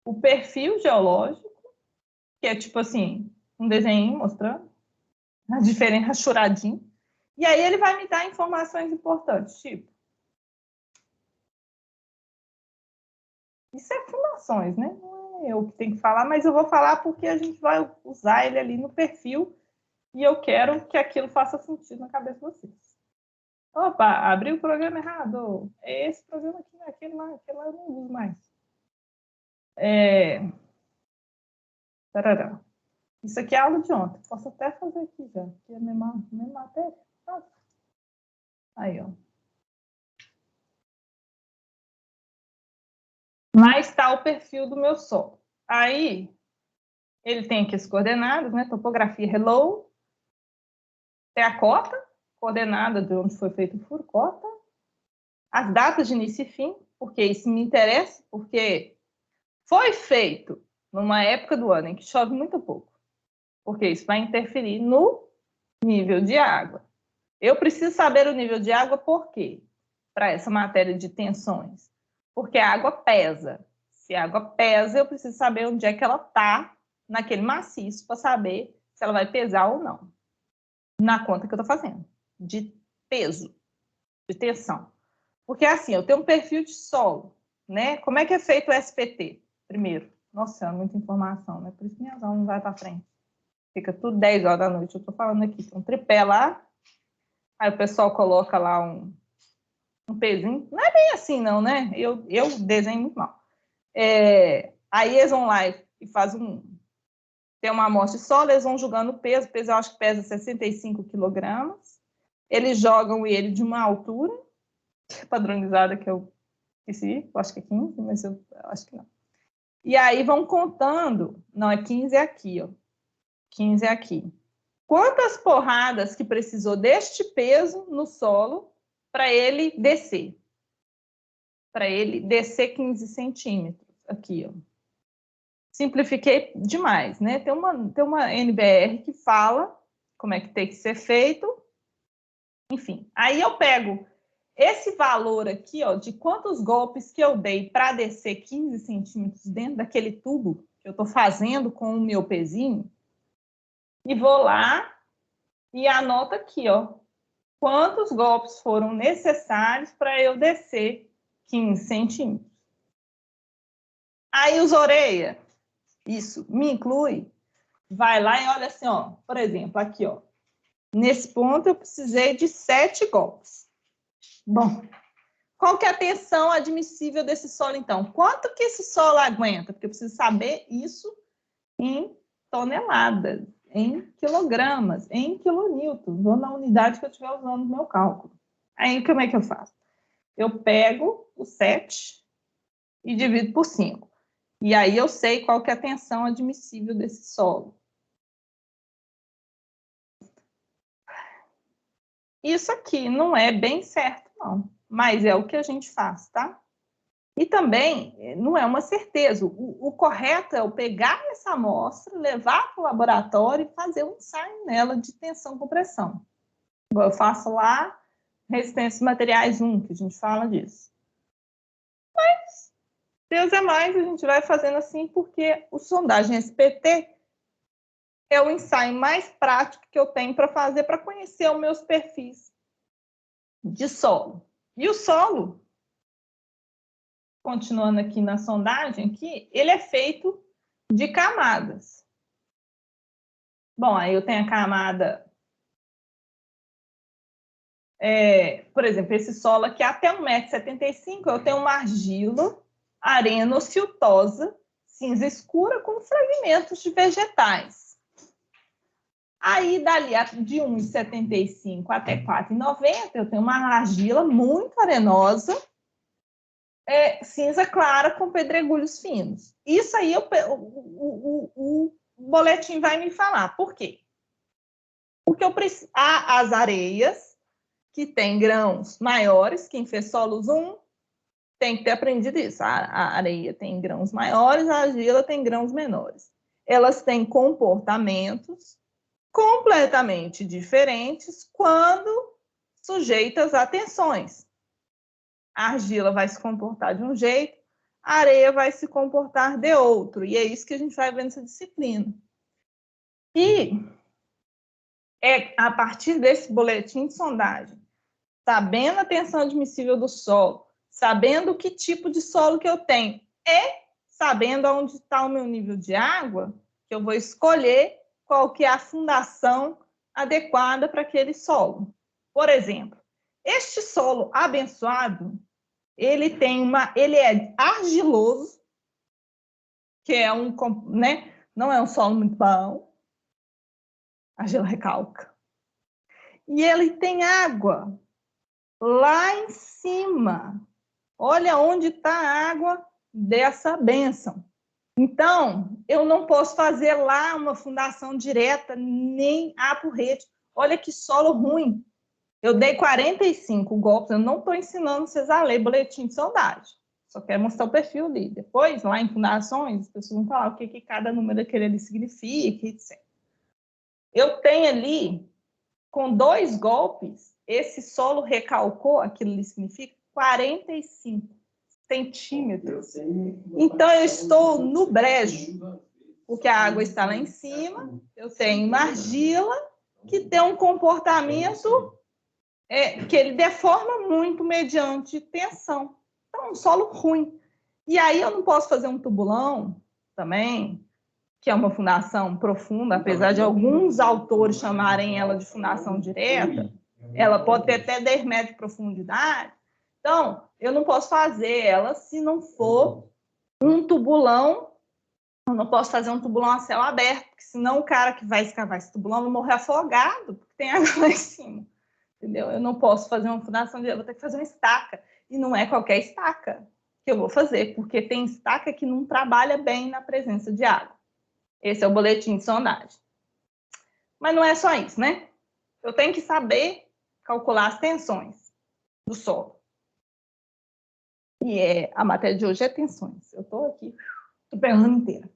O perfil geológico, que é tipo assim, um desenho mostrando a diferença rachuradinho. E aí ele vai me dar informações importantes, tipo... Isso é fundações, né? Não é eu que tenho que falar, mas eu vou falar porque a gente vai usar ele ali no perfil e eu quero que aquilo faça sentido na cabeça de vocês. Opa, abri o programa errado. É esse programa aqui, aquele lá eu não uso mais. Isso aqui é aula de ontem. Posso até fazer aqui já, que é a mesma matéria. Aí, ó. Mas está o perfil do meu solo. Aí, ele tem aqui as coordenadas, né? Topografia hello. Tem a cota, coordenada de onde foi feito o furo, cota. As datas de início e fim, porque isso me interessa, porque foi feito numa época do ano em que chove muito pouco. Porque isso vai interferir no nível de água. Eu preciso saber o nível de água por quê? Para essa matéria de tensões. Porque a água pesa. Se a água pesa, eu preciso saber onde é que ela está naquele maciço para saber se ela vai pesar ou não. Na conta que eu estou fazendo. De peso, de tensão. Porque assim, eu tenho um perfil de solo, né? Como é que é feito o SPT? Primeiro, nossa, é muita informação, né? Por isso que minha aula não vai para frente. Fica tudo 10 horas da noite. Eu estou falando aqui, tem um tripé lá, aí o pessoal coloca lá um pezinho. Não é bem assim, não, né? Eu desenho muito mal. Aí eles vão lá e fazem tem uma amostra de solo, eles vão julgando o peso eu acho que pesa 65 quilogramas. Eles jogam ele de uma altura padronizada que eu esqueci, eu acho que é 15, mas eu acho que não. E aí vão contando, não, é 15 é aqui, ó. 15 é aqui. Quantas porradas que precisou deste peso no solo para ele descer? Para ele descer 15 centímetros, aqui, ó. Simplifiquei demais, né? Tem uma NBR que fala como é que tem que ser feito. Enfim, aí eu pego esse valor aqui, ó, de quantos golpes que eu dei para descer 15 centímetros dentro daquele tubo que eu estou fazendo com o meu pezinho, e vou lá e anoto aqui, ó, quantos golpes foram necessários para eu descer 15 centímetros. Aí os orelha, isso me inclui, vai lá e olha assim, ó, por exemplo, aqui, ó, nesse ponto eu precisei de 7 golpes. Bom, qual que é a tensão admissível desse solo, então? Quanto que esse solo aguenta? Porque eu preciso saber isso em toneladas, em quilogramas, em quilonewtons, ou na unidade que eu estiver usando no meu cálculo. Aí, como é que eu faço? Eu pego o 7 e divido por 5. E aí eu sei qual que é a tensão admissível desse solo. Isso aqui não é bem certo, não. Mas é o que a gente faz, tá? E também não é uma certeza. O correto é eu pegar essa amostra, levar para o laboratório e fazer um ensaio nela de tensão com pressão. Eu faço lá resistência materiais 1, que a gente fala disso. Mas Deus é mais, a gente vai fazendo assim porque o sondagem SPT é o ensaio mais prático que eu tenho para fazer para conhecer os meus perfis de solo. E o solo, continuando aqui na sondagem, aqui, ele é feito de camadas. Bom, aí eu tenho a camada, por exemplo, esse solo aqui até 1,75 m, eu tenho uma argila areno-siltosa, cinza escura, com fragmentos de vegetais. Aí, dali de 1,75 até 4,90, eu tenho uma argila muito arenosa, cinza clara com pedregulhos finos. Isso aí o boletim vai me falar. Por quê? Porque há as areias que têm grãos maiores, que em Fessolos 1 tem que ter aprendido isso. A areia tem grãos maiores, a argila tem grãos menores. Elas têm comportamentos completamente diferentes quando sujeitas a tensões. A argila vai se comportar de um jeito, a areia vai se comportar de outro. E é isso que a gente vai ver nessa disciplina. E é a partir desse boletim de sondagem, sabendo a tensão admissível do solo, sabendo que tipo de solo que eu tenho e sabendo onde está o meu nível de água, que eu vou escolher qual que é a fundação adequada para aquele solo. Por exemplo, este solo abençoado, ele é argiloso, que é não é um solo muito bom, argila recalca. E ele tem água lá em cima. Olha onde está a água dessa bênção. Então, eu não posso fazer lá uma fundação direta, nem a porrete. Olha que solo ruim. Eu dei 45 golpes, eu não estou ensinando vocês a ler boletim de sondagem. Só quero mostrar o perfil ali. Depois, lá em fundações, as pessoas vão falar o que cada número daquele ali significa, etc. Eu tenho ali, com 2 golpes, esse solo recalcou, aquilo ali significa 45 centímetros. Então, eu estou no brejo, porque a água está lá em cima, eu tenho uma argila que tem um comportamento que ele deforma muito mediante tensão. Então, é um solo ruim. E aí eu não posso fazer um tubulão também, que é uma fundação profunda, apesar de alguns autores chamarem ela de fundação direta, ela pode ter até 10 metros de profundidade. Então, eu não posso fazer ela se não for um tubulão. Eu não posso fazer um tubulão a céu aberto, porque senão o cara que vai escavar esse tubulão vai morrer afogado, porque tem água lá em cima. Entendeu? Eu não posso fazer uma fundação direta, vou ter que fazer uma estaca. E não é qualquer estaca que eu vou fazer, porque tem estaca que não trabalha bem na presença de água. Esse é o boletim de sondagem. Mas não é só isso, né? Eu tenho que saber calcular as tensões do solo. E a matéria de hoje é tensões. Eu estou aqui, estou pegando inteira.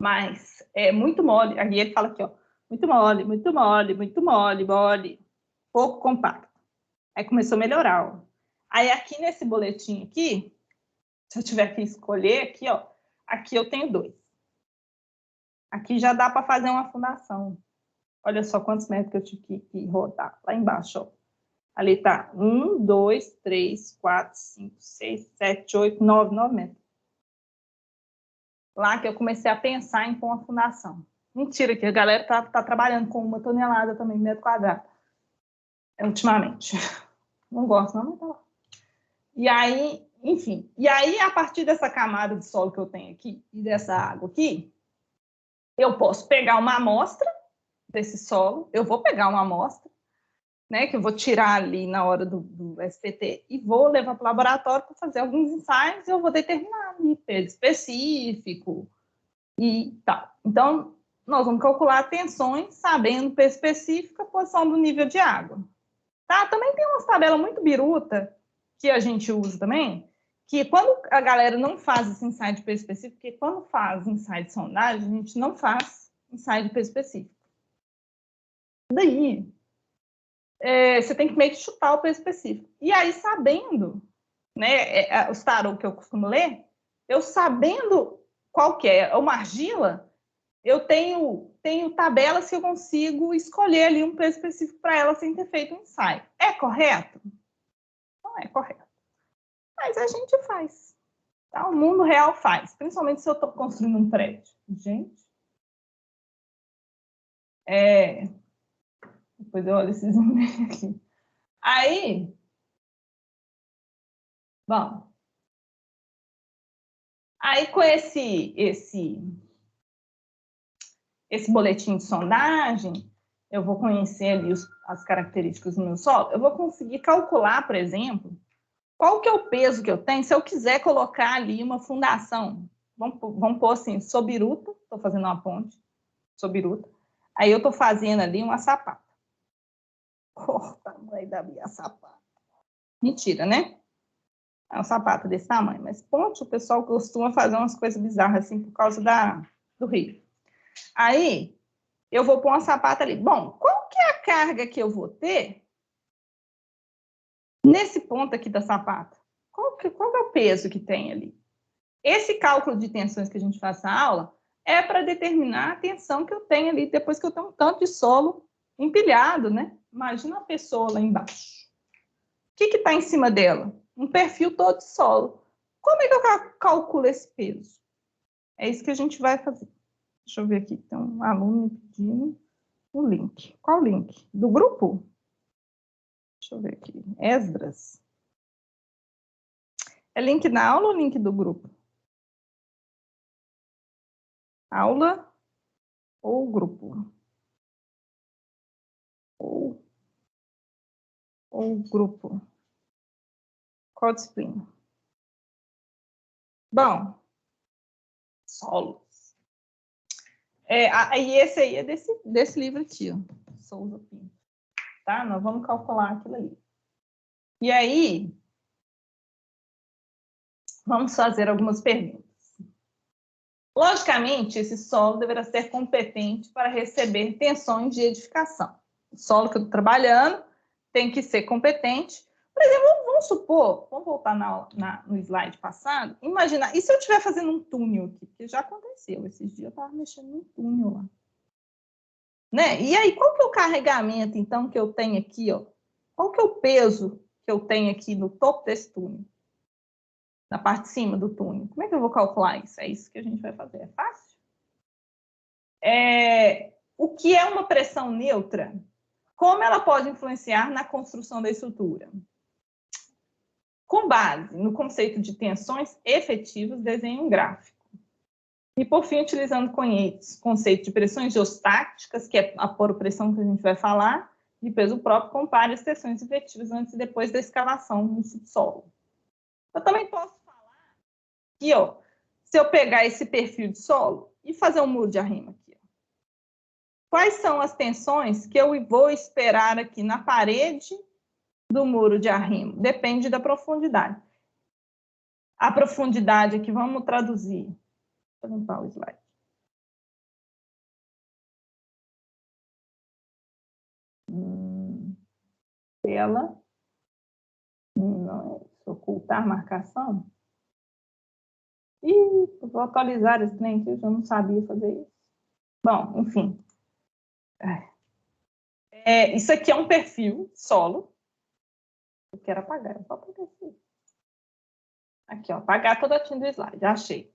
Mas é muito mole. Aí ele fala aqui, ó, muito mole, muito mole, muito mole, mole, pouco compacto. Aí começou a melhorar, ó. Aí aqui nesse boletim aqui, se eu tiver que escolher aqui, ó, aqui eu tenho 2. Aqui já dá para fazer uma fundação. Olha só quantos metros que eu tive que rodar lá embaixo, ó. Ali tá 1, 2, 3, 4, 5, 6, 7, 8, 9 metros. Lá que eu comecei a pensar em pôr uma fundação. Mentira, que a galera tá trabalhando com 1 tonelada também, metro quadrado. Ultimamente. Não gosto, não, mas tá lá. E aí, enfim. E aí, a partir dessa camada de solo que eu tenho aqui, e dessa água aqui, eu posso pegar uma amostra desse solo, eu vou pegar uma amostra, né, que eu vou tirar ali na hora do SPT e vou levar para o laboratório para fazer alguns ensaios e eu vou determinar ali peso específico e tal. Então, nós vamos calcular tensões sabendo peso específico, a posição do nível de água. Tá? Também tem umas tabelas muito biruta que a gente usa também, que quando a galera não faz esse ensaio de peso específico, porque quando faz ensaio de sondagem, a gente não faz ensaio de peso específico. Daí, você tem que meio que chutar o peso específico. E aí, sabendo, né, os tarô que eu costumo ler, eu sabendo qual que é uma argila, eu tenho tabelas que eu consigo escolher ali um peso específico para ela sem ter feito um ensaio. É correto? Não é correto. Mas a gente faz. Tá? O mundo real faz. Principalmente se eu estou construindo um prédio. Gente. Depois eu olho esses e-mails aqui. Aí, bom. Aí com esse boletim de sondagem, eu vou conhecer ali as características do meu solo, eu vou conseguir calcular, por exemplo, qual que é o peso que eu tenho se eu quiser colocar ali uma fundação. Vamos pôr assim, Sobiruta, estou fazendo uma ponte, Sobiruta. Aí eu estou fazendo ali uma sapata. O tamanho da minha sapata. Mentira, né? É um sapato desse tamanho. Mas ponte, o pessoal costuma fazer umas coisas bizarras assim por causa do rio. Aí, eu vou pôr uma sapata ali. Bom, qual que é a carga que eu vou ter nesse ponto aqui da sapata? Qual que é o peso que tem ali? Esse cálculo de tensões que a gente faz na aula é para determinar a tensão que eu tenho ali depois que eu tenho um tanto de solo empilhado, né? Imagina a pessoa lá embaixo. O que está em cima dela? Um perfil todo de solo. Como é que eu calculo esse peso? É isso que a gente vai fazer. Deixa eu ver aqui. Tem um aluno me pedindo o link. Qual link? Do grupo? Deixa eu ver aqui. Esdras. É link da aula ou link do grupo? Aula ou grupo? Ou grupo? Qual disciplina? Bom, solos. E esse aí é desse livro aqui, ó. Souza Pinto. Tá? Nós vamos calcular aquilo ali. E aí, vamos fazer algumas perguntas. Logicamente, esse solo deverá ser competente para receber tensões de edificação. O solo que eu estou trabalhando tem que ser competente. Por exemplo, vamos supor, vamos voltar no slide passado, imagina, e se eu estiver fazendo um túnel aqui? Que já aconteceu, esses dias eu estava mexendo num túnel lá. Né? E aí, qual que é o carregamento, então, que eu tenho aqui? Ó? Qual que é o peso que eu tenho aqui no topo desse túnel? Na parte de cima do túnel. Como é que eu vou calcular isso? É isso que a gente vai fazer. É fácil? O que é uma pressão neutra? Como ela pode influenciar na construção da estrutura? Com base no conceito de tensões efetivas, desenhe um gráfico. E, por fim, utilizando o conceito de pressões geostáticas, que é a poropressão que a gente vai falar, de peso próprio, compare as tensões efetivas antes e depois da escavação no subsolo. Eu também posso falar que, ó, se eu pegar esse perfil de solo e fazer um muro de arrimo aqui, ó, quais são as tensões que eu vou esperar aqui na parede do muro de arrimo? Depende da profundidade. A profundidade aqui, vamos traduzir. Vou limpar o slide. Tela. Não é isso. Ocultar marcação. Ih, vou atualizar esse trem aqui, eu já não sabia fazer isso. Bom, enfim. Isso aqui é um perfil solo. Eu quero apagar, eu vou apagar aqui. Aqui, ó, apagar toda a tinta do slide, achei.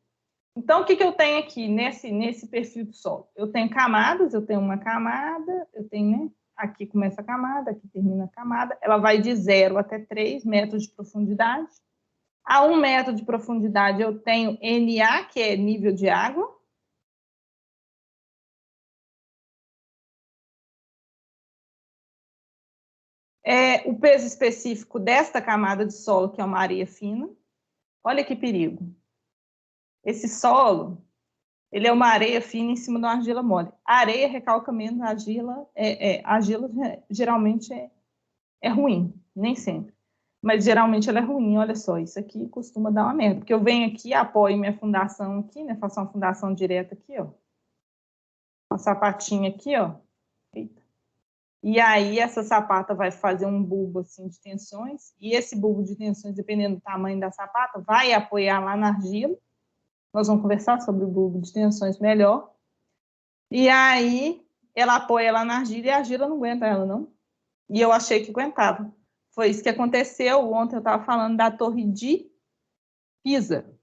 Então, o que eu tenho aqui nesse perfil do solo? Eu tenho camadas, eu tenho uma camada, eu tenho, né? Aqui começa a camada, aqui termina a camada. Ela vai de 0 até 3 metros de profundidade. A 1 metro de profundidade eu tenho NA, que é nível de água. O peso específico desta camada de solo, que é uma areia fina. Olha que perigo. Esse solo, ele é uma areia fina em cima de uma argila mole. A areia recalca menos, a argila, argila geralmente é ruim, nem sempre. Mas geralmente ela é ruim, olha só, isso aqui costuma dar uma merda. Porque eu venho aqui, apoio minha fundação aqui, né? Faço uma fundação direta aqui, ó. Uma sapatinha aqui, ó. Eita. E aí essa sapata vai fazer um bulbo assim de tensões, e esse bulbo de tensões, dependendo do tamanho da sapata, vai apoiar lá na argila. Nós vamos conversar sobre o bulbo de tensões melhor. E aí ela apoia lá na argila e a argila não aguenta ela, não. E eu achei que aguentava. Foi isso que aconteceu. Ontem eu estava falando da Torre de Pisa.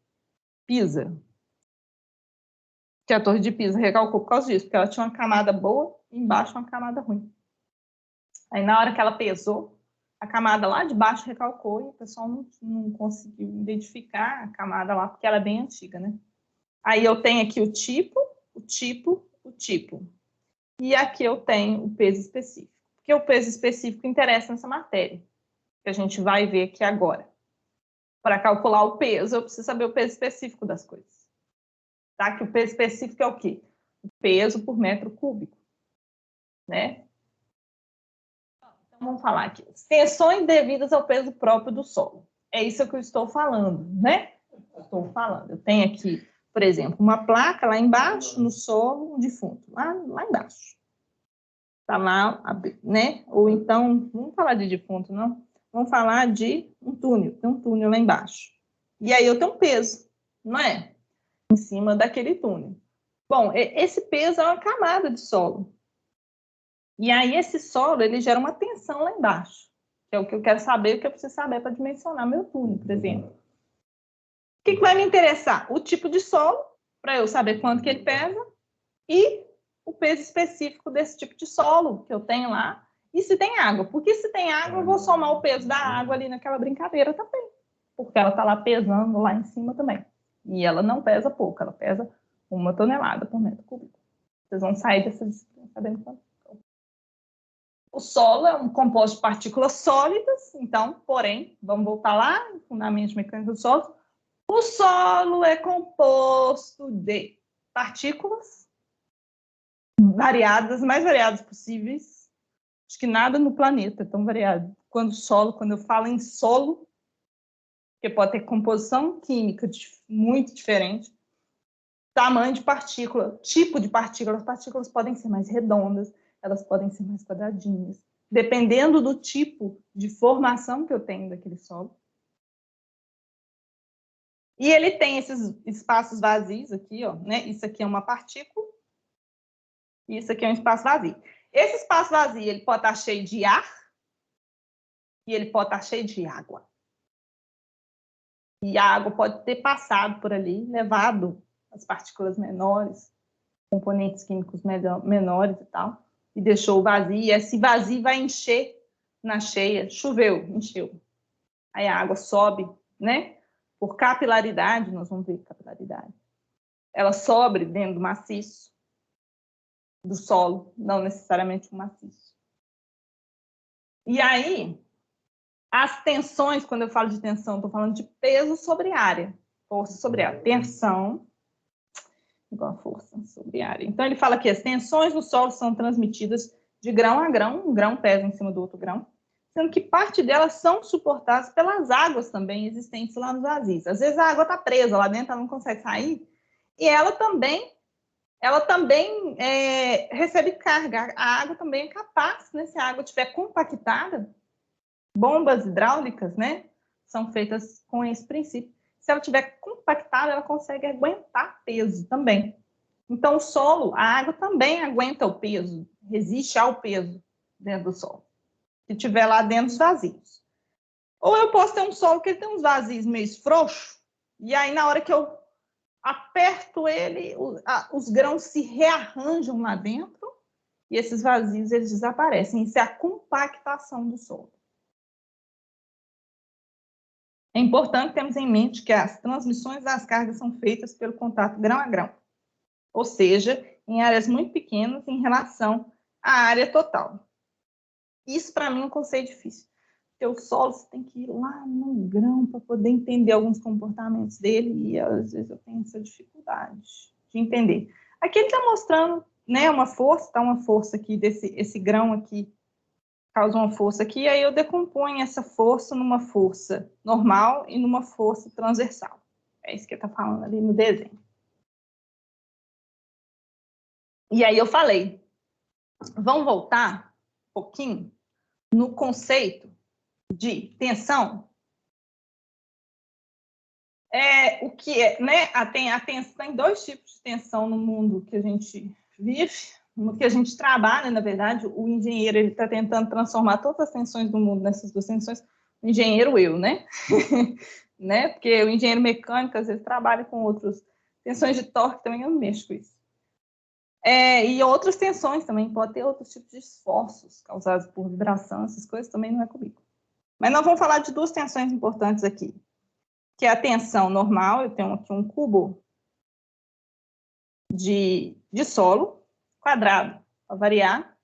Que a Torre de Pisa recalcou por causa disso, porque ela tinha uma camada boa e embaixo uma camada ruim. Aí, na hora que ela pesou, a camada lá de baixo recalcou e o pessoal não conseguiu identificar a camada lá, porque ela é bem antiga, né? Aí eu tenho aqui o tipo. E aqui eu tenho o peso específico. Porque o peso específico interessa nessa matéria, que a gente vai ver aqui agora. Para calcular o peso, eu preciso saber o peso específico das coisas. Tá? Que o peso específico é o quê? O peso por metro cúbico, né? Então, vamos falar aqui. Tensões devidas ao peso próprio do solo. É isso que eu estou falando, né? Estou falando. Eu tenho aqui, por exemplo, uma placa lá embaixo, no solo, um defunto, lá embaixo. Tá lá, né? Ou então, não vamos falar de defunto, não. Vamos falar de um túnel. Tem um túnel lá embaixo. E aí eu tenho um peso, não é? Em cima daquele túnel. Bom, esse peso é uma camada de solo. E aí esse solo, ele gera uma tensão lá embaixo. Que é o que eu quero saber, o que eu preciso saber para dimensionar meu túnel, por exemplo. O que vai me interessar? O tipo de solo, para eu saber quanto que ele pesa, e o peso específico desse tipo de solo que eu tenho lá, e se tem água. Porque se tem água, eu vou somar o peso da água ali naquela brincadeira também. Porque ela está lá pesando lá em cima também. E ela não pesa pouco, ela pesa 1 tonelada por metro cúbico. Vocês vão sair dessa disciplina sabendo quanto. O solo é um composto de partículas sólidas, então, porém, vamos voltar lá, fundamentos mecânicos do solo. O solo é composto de partículas variadas, mais variadas possíveis. Acho que nada no planeta é tão variado. Quando eu falo em solo, que pode ter composição química muito diferente, tamanho de partícula, tipo de partícula. As partículas podem ser mais redondas, elas podem ser mais quadradinhas, dependendo do tipo de formação que eu tenho daquele solo. E ele tem esses espaços vazios aqui, ó, né? Isso aqui é uma partícula, e isso aqui é um espaço vazio. Esse espaço vazio, ele pode estar cheio de ar e ele pode estar cheio de água. E a água pode ter passado por ali, levado as partículas menores, componentes químicos menores e tal, e deixou vazio. E esse vazio vai encher na cheia. Choveu, encheu. Aí a água sobe, né? Por capilaridade, nós vamos ver capilaridade. Ela sobe dentro do maciço, do solo, não necessariamente um maciço. E aí, as tensões, quando eu falo de tensão, estou falando de peso sobre área, força sobre área. Tensão igual a força sobre área. Então, ele fala que as tensões no solo são transmitidas de grão a grão, um grão pesa em cima do outro grão, sendo que parte delas são suportadas pelas águas também existentes lá nos vazios. Às vezes a água está presa lá dentro, ela não consegue sair, e ela também recebe carga. A água também é capaz, né, se a água estiver compactada, bombas hidráulicas, né, são feitas com esse princípio. Se ela estiver compactada, ela consegue aguentar peso também. Então, o solo, a água também aguenta o peso, resiste ao peso dentro do solo, se estiver lá dentro dos vazios. Ou eu posso ter um solo que ele tem uns vazios meio frouxos, e aí na hora que eu aperto ele, os grãos se rearranjam lá dentro, e esses vazios eles desaparecem. Isso é a compactação do solo. É importante termos em mente que as transmissões das cargas são feitas pelo contato grão a grão, ou seja, em áreas muito pequenas em relação à área total. Isso, para mim, é um conceito difícil. Porque o solo, você tem que ir lá no grão para poder entender alguns comportamentos dele, e às vezes eu tenho essa dificuldade de entender. Aqui ele está mostrando, né, uma força, tá uma força aqui, esse grão aqui causa uma força aqui, e aí eu decomponho essa força numa força normal e numa força transversal. É isso que ele está falando ali no desenho. E aí eu falei, vamos voltar um pouquinho no conceito de tensão. O que é, né? Tem dois tipos de tensão no mundo que a gente vive, no que a gente trabalha, na verdade. O engenheiro ele está tentando transformar todas as tensões do mundo nessas duas tensões. O engenheiro, eu, né? Né? Porque o engenheiro mecânico às vezes trabalha com outras tensões de torque, também eu não mexo com isso. E outras tensões também, pode ter outros tipos de esforços causados por vibração, essas coisas também não é comigo. Mas nós vamos falar de duas tensões importantes aqui, que é a tensão normal. Eu tenho aqui um cubo de solo quadrado, para variar,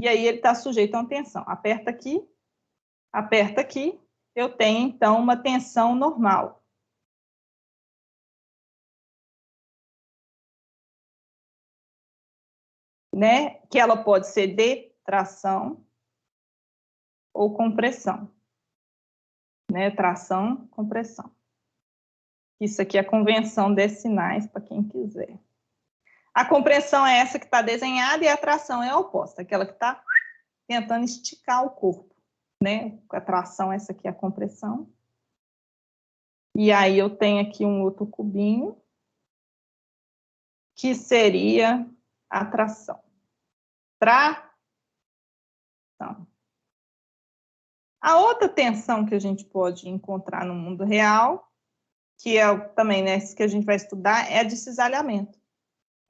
e aí ele está sujeito a uma tensão. Aperta aqui, eu tenho, então, uma tensão normal. Né? Que ela pode ser de tração ou compressão. Né? Tração, compressão. Isso aqui é a convenção desses sinais, para quem quiser. A compressão é essa que está desenhada e a tração é a oposta, aquela que está tentando esticar o corpo. Né? A tração, essa aqui é a compressão. E aí eu tenho aqui um outro cubinho, que seria a tração. Tração. A outra tensão que a gente pode encontrar no mundo real, que é também, né, que a gente vai estudar, é a de cisalhamento.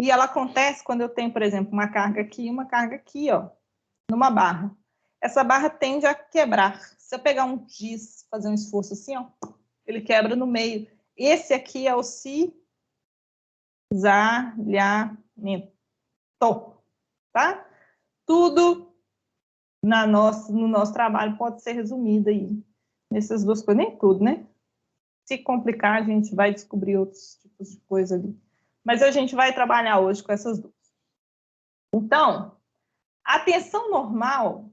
E ela acontece quando eu tenho, por exemplo, uma carga aqui e uma carga aqui, ó, numa barra. Essa barra tende a quebrar. Se eu pegar um giz, fazer um esforço assim, ó, ele quebra no meio. Esse aqui é o cisalhamento, tá? Tudo no nosso trabalho pode ser resumido aí nessas duas coisas, nem tudo, né? Se complicar, a gente vai descobrir outros tipos de coisa ali. Mas a gente vai trabalhar hoje com essas duas. Então, a tensão normal,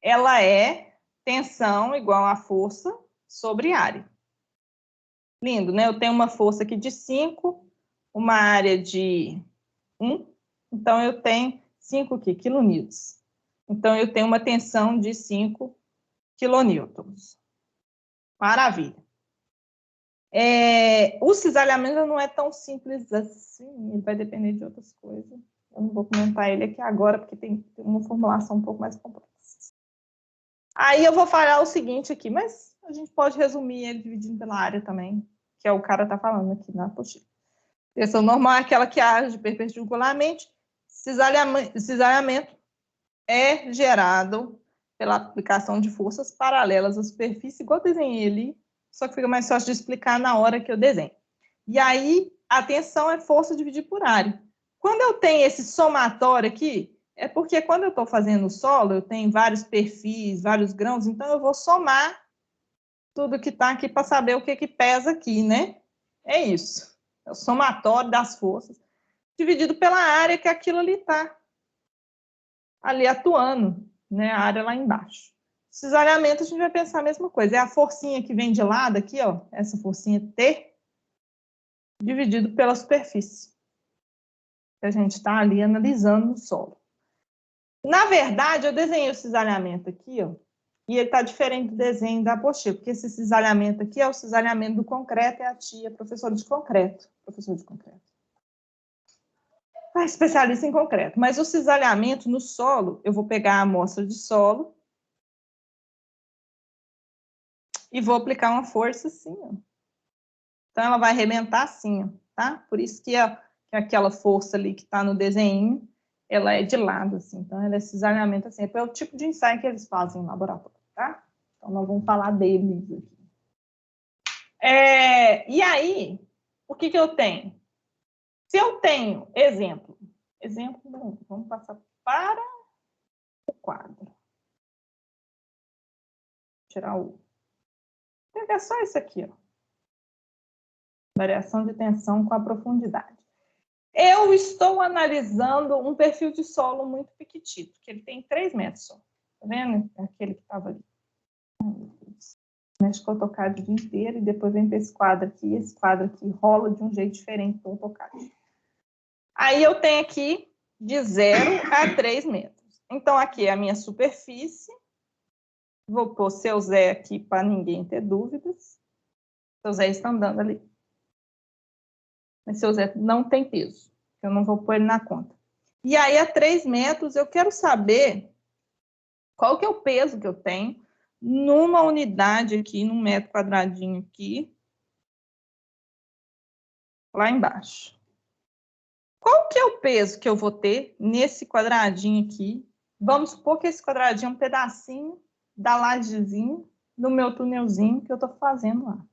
ela é tensão igual a força sobre área. Lindo, né? Eu tenho uma força aqui de 5, uma área de 1, então eu tenho 5 quilonewtons. Então eu tenho uma tensão de 5 quilonewtons. Maravilha. O cisalhamento não é tão simples assim, ele vai depender de outras coisas. Eu não vou comentar ele aqui agora, porque tem uma formulação um pouco mais complexa. Aí eu vou falar o seguinte aqui, mas a gente pode resumir ele dividindo pela área também, que é o cara está falando aqui na apostila. Tensão normal é aquela que age perpendicularmente. Cisalhamento é gerado pela aplicação de forças paralelas à superfície, igual eu desenhei ali, só que fica mais fácil de explicar na hora que eu desenho. E aí, a tensão é força dividida por área. Quando eu tenho esse somatório aqui, é porque quando eu estou fazendo o solo, eu tenho vários perfis, vários grãos, então eu vou somar tudo que está aqui para saber o que pesa aqui, né? É isso. É o somatório das forças, dividido pela área que aquilo ali está ali atuando, né? A área lá embaixo. Cisalhamento, a gente vai pensar a mesma coisa. É a forcinha que vem de lado aqui, ó, essa forcinha T, dividido pela superfície. Que a gente está ali analisando no solo. Na verdade, eu desenhei o cisalhamento aqui, ó, e ele está diferente do desenho da apostila, porque esse cisalhamento aqui é o cisalhamento do concreto, é a tia, professora de concreto. Especialista em concreto. Mas o cisalhamento no solo, eu vou pegar a amostra de solo, E vou aplicar uma força assim, ó. Então, ela vai arrebentar assim, ó, tá? Por isso que aquela força ali que está no desenho, ela é de lado, assim. Então, ela é esse alinhamento assim. É o tipo de ensaio que eles fazem no laboratório, tá? Então, nós vamos falar deles aqui. E aí, o que eu tenho? Se eu tenho exemplo 1, vamos passar para o quadro. Tirar o... Vou pegar só isso aqui, ó. Variação de tensão com a profundidade. Eu estou analisando um perfil de solo muito pequitito, que ele tem 3 metros só. Tá vendo? Aquele que estava ali. Mexe com o AutoCAD o dia inteiro e depois vem para esse quadro aqui. Esse quadro aqui rola de um jeito diferente do AutoCAD. Aí eu tenho aqui de 0 a 3 metros. Então, aqui é a minha superfície. Vou pôr seu Zé aqui para ninguém ter dúvidas. Seu Zé está andando ali. Mas seu Zé não tem peso. Eu não vou pôr ele na conta. E aí, a 3 metros, eu quero saber qual que é o peso que eu tenho numa unidade aqui, num metro quadradinho aqui, lá embaixo. Qual que é o peso que eu vou ter nesse quadradinho aqui? Vamos supor que esse quadradinho é um pedacinho da lajezinha do meu túnelzinho que eu estou fazendo lá.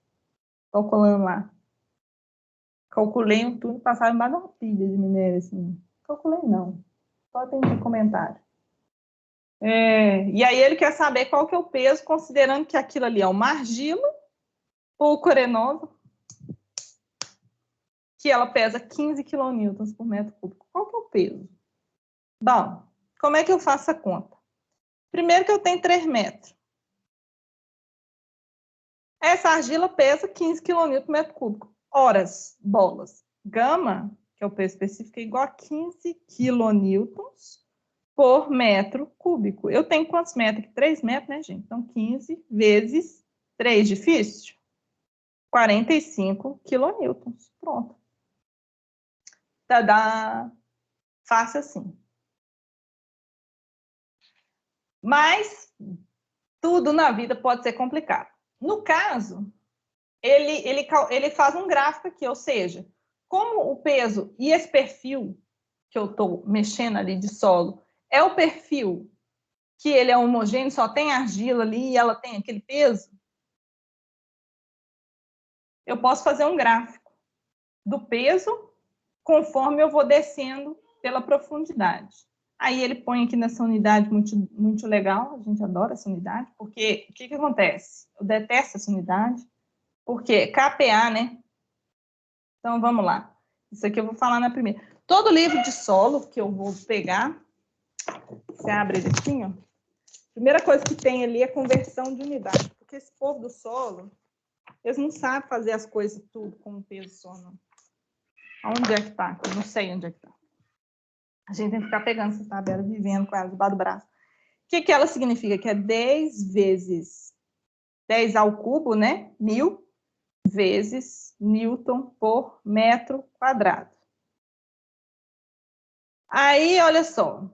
Calculando lá. Calculei um túnel passava embaixo de uma pilha de minério, assim. Calculei não. Só tem um comentário. E aí ele quer saber qual que é o peso, considerando que aquilo ali é uma argila pouco arenosa, que ela pesa 15 kN por metro cúbico. Qual que é o peso? Bom, como é que eu faço a conta? Primeiro que eu tenho 3 metros. Essa argila pesa 15 kN por metro cúbico. Horas, bolas. Gama, que é o peso específico, é igual a 15 kN por metro cúbico. Eu tenho quantos metros aqui? 3 metros, né, gente? Então, 15 vezes 3, difícil? 45 kN. Pronto. Tadá! Faça assim. Mas tudo na vida pode ser complicado. No caso, ele faz um gráfico aqui, ou seja, como o peso e esse perfil que eu estou mexendo ali de solo é o perfil que ele é homogêneo, só tem argila ali e ela tem aquele peso, eu posso fazer um gráfico do peso conforme eu vou descendo pela profundidade. Aí ele põe aqui nessa unidade muito, muito legal, a gente adora essa unidade, porque o que acontece? Eu detesto essa unidade, porque KPA, né? Então, vamos lá. Isso aqui eu vou falar na primeira. Todo livro de solo que eu vou pegar, você abre ele assim, ó. A primeira coisa que tem ali é conversão de unidade, porque esse povo do solo, eles não sabem fazer as coisas tudo com um peso só, não. Onde é que tá? Eu não sei onde é que tá. A gente tem que ficar pegando essa tabela, vivendo com ela debaixo do braço. O que ela significa? Que é 10 vezes 10 ao cubo, né? 1000 vezes Newton por metro quadrado. Aí, olha só.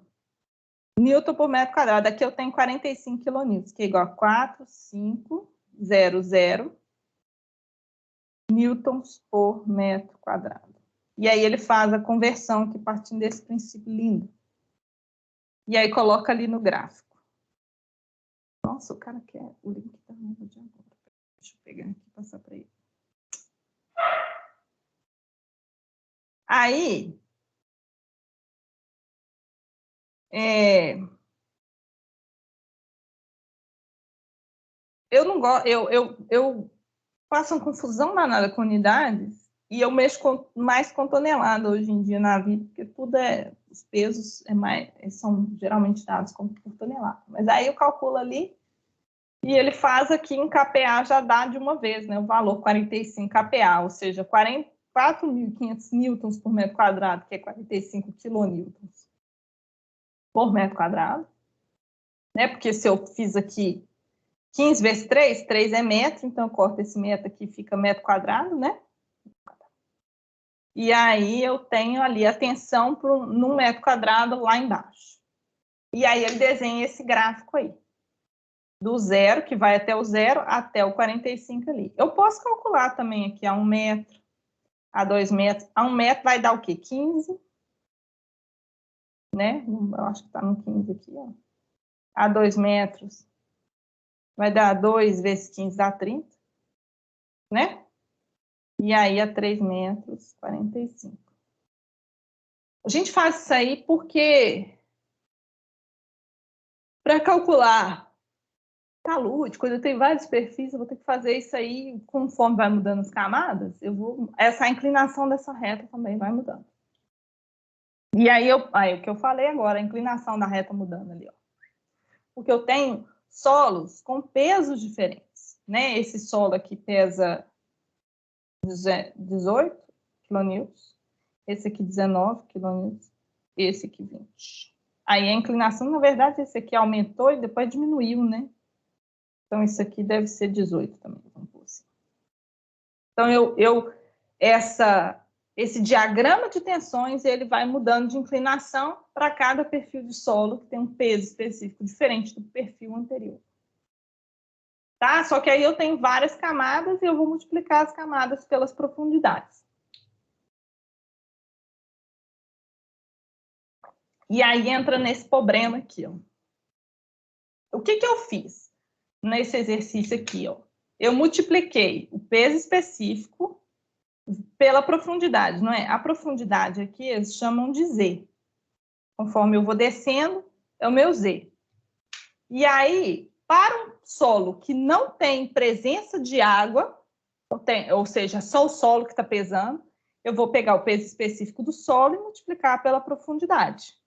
Newton por metro quadrado. Aqui eu tenho 45 quilonewtons, que é igual a 4,500 newtons por metro quadrado. E aí ele faz a conversão aqui partindo desse princípio lindo. E aí coloca ali no gráfico. Nossa, o cara quer o link da nova de agora. Deixa eu pegar aqui e passar para ele. Aí, eu não gosto, eu faço uma confusão danada com unidades e eu mexo mais com tonelada hoje em dia na vida, porque tudo os pesos são geralmente dados como por tonelada. Mas aí eu calculo ali e ele faz aqui em kPa, já dá de uma vez, né? O valor 45 kPa, ou seja, 4.500 newtons por metro quadrado, que é 45 quilonewtons por metro quadrado, né? Porque se eu fiz aqui 15 vezes 3, 3 é metro, então eu corto esse metro aqui, fica metro quadrado, né? E aí eu tenho ali a tensão num metro quadrado lá embaixo. E aí ele desenha esse gráfico aí. do 0, que vai até o 0, até o 45 ali. Eu posso calcular também aqui a 1 metro, a 2 metros. A 1 metro vai dar o quê? 15. Né? Eu acho que está no 15 aqui, ó. A 2 metros vai dar 2 vezes 15 dá 30, né? E aí a 3 metros, 45. A gente faz isso aí porque para calcular talude, quando eu tenho vários perfis, eu vou ter que fazer isso aí conforme vai mudando as camadas, essa inclinação dessa reta também vai mudando. E aí, o que eu falei agora, a inclinação da reta mudando ali, ó. Porque eu tenho solos com pesos diferentes, né? Esse solo aqui pesa 18 quilonewtons, esse aqui 19 quilonewtons, esse aqui 20. Aí a inclinação, na verdade, esse aqui aumentou e depois diminuiu, né? Então, isso aqui deve ser 18 também, vamos pôr assim. Então, esse diagrama de tensões, ele vai mudando de inclinação para cada perfil de solo, que tem um peso específico diferente do perfil anterior. Tá? Só que aí eu tenho várias camadas e eu vou multiplicar as camadas pelas profundidades. E aí entra nesse problema aqui, ó. O que eu fiz nesse exercício aqui, ó? Eu multipliquei o peso específico pela profundidade, não é? A profundidade aqui eles chamam de Z. Conforme eu vou descendo, é o meu Z. E aí, para um solo que não tem presença de água, ou seja, só o solo que está pesando, eu vou pegar o peso específico do solo e multiplicar pela profundidade.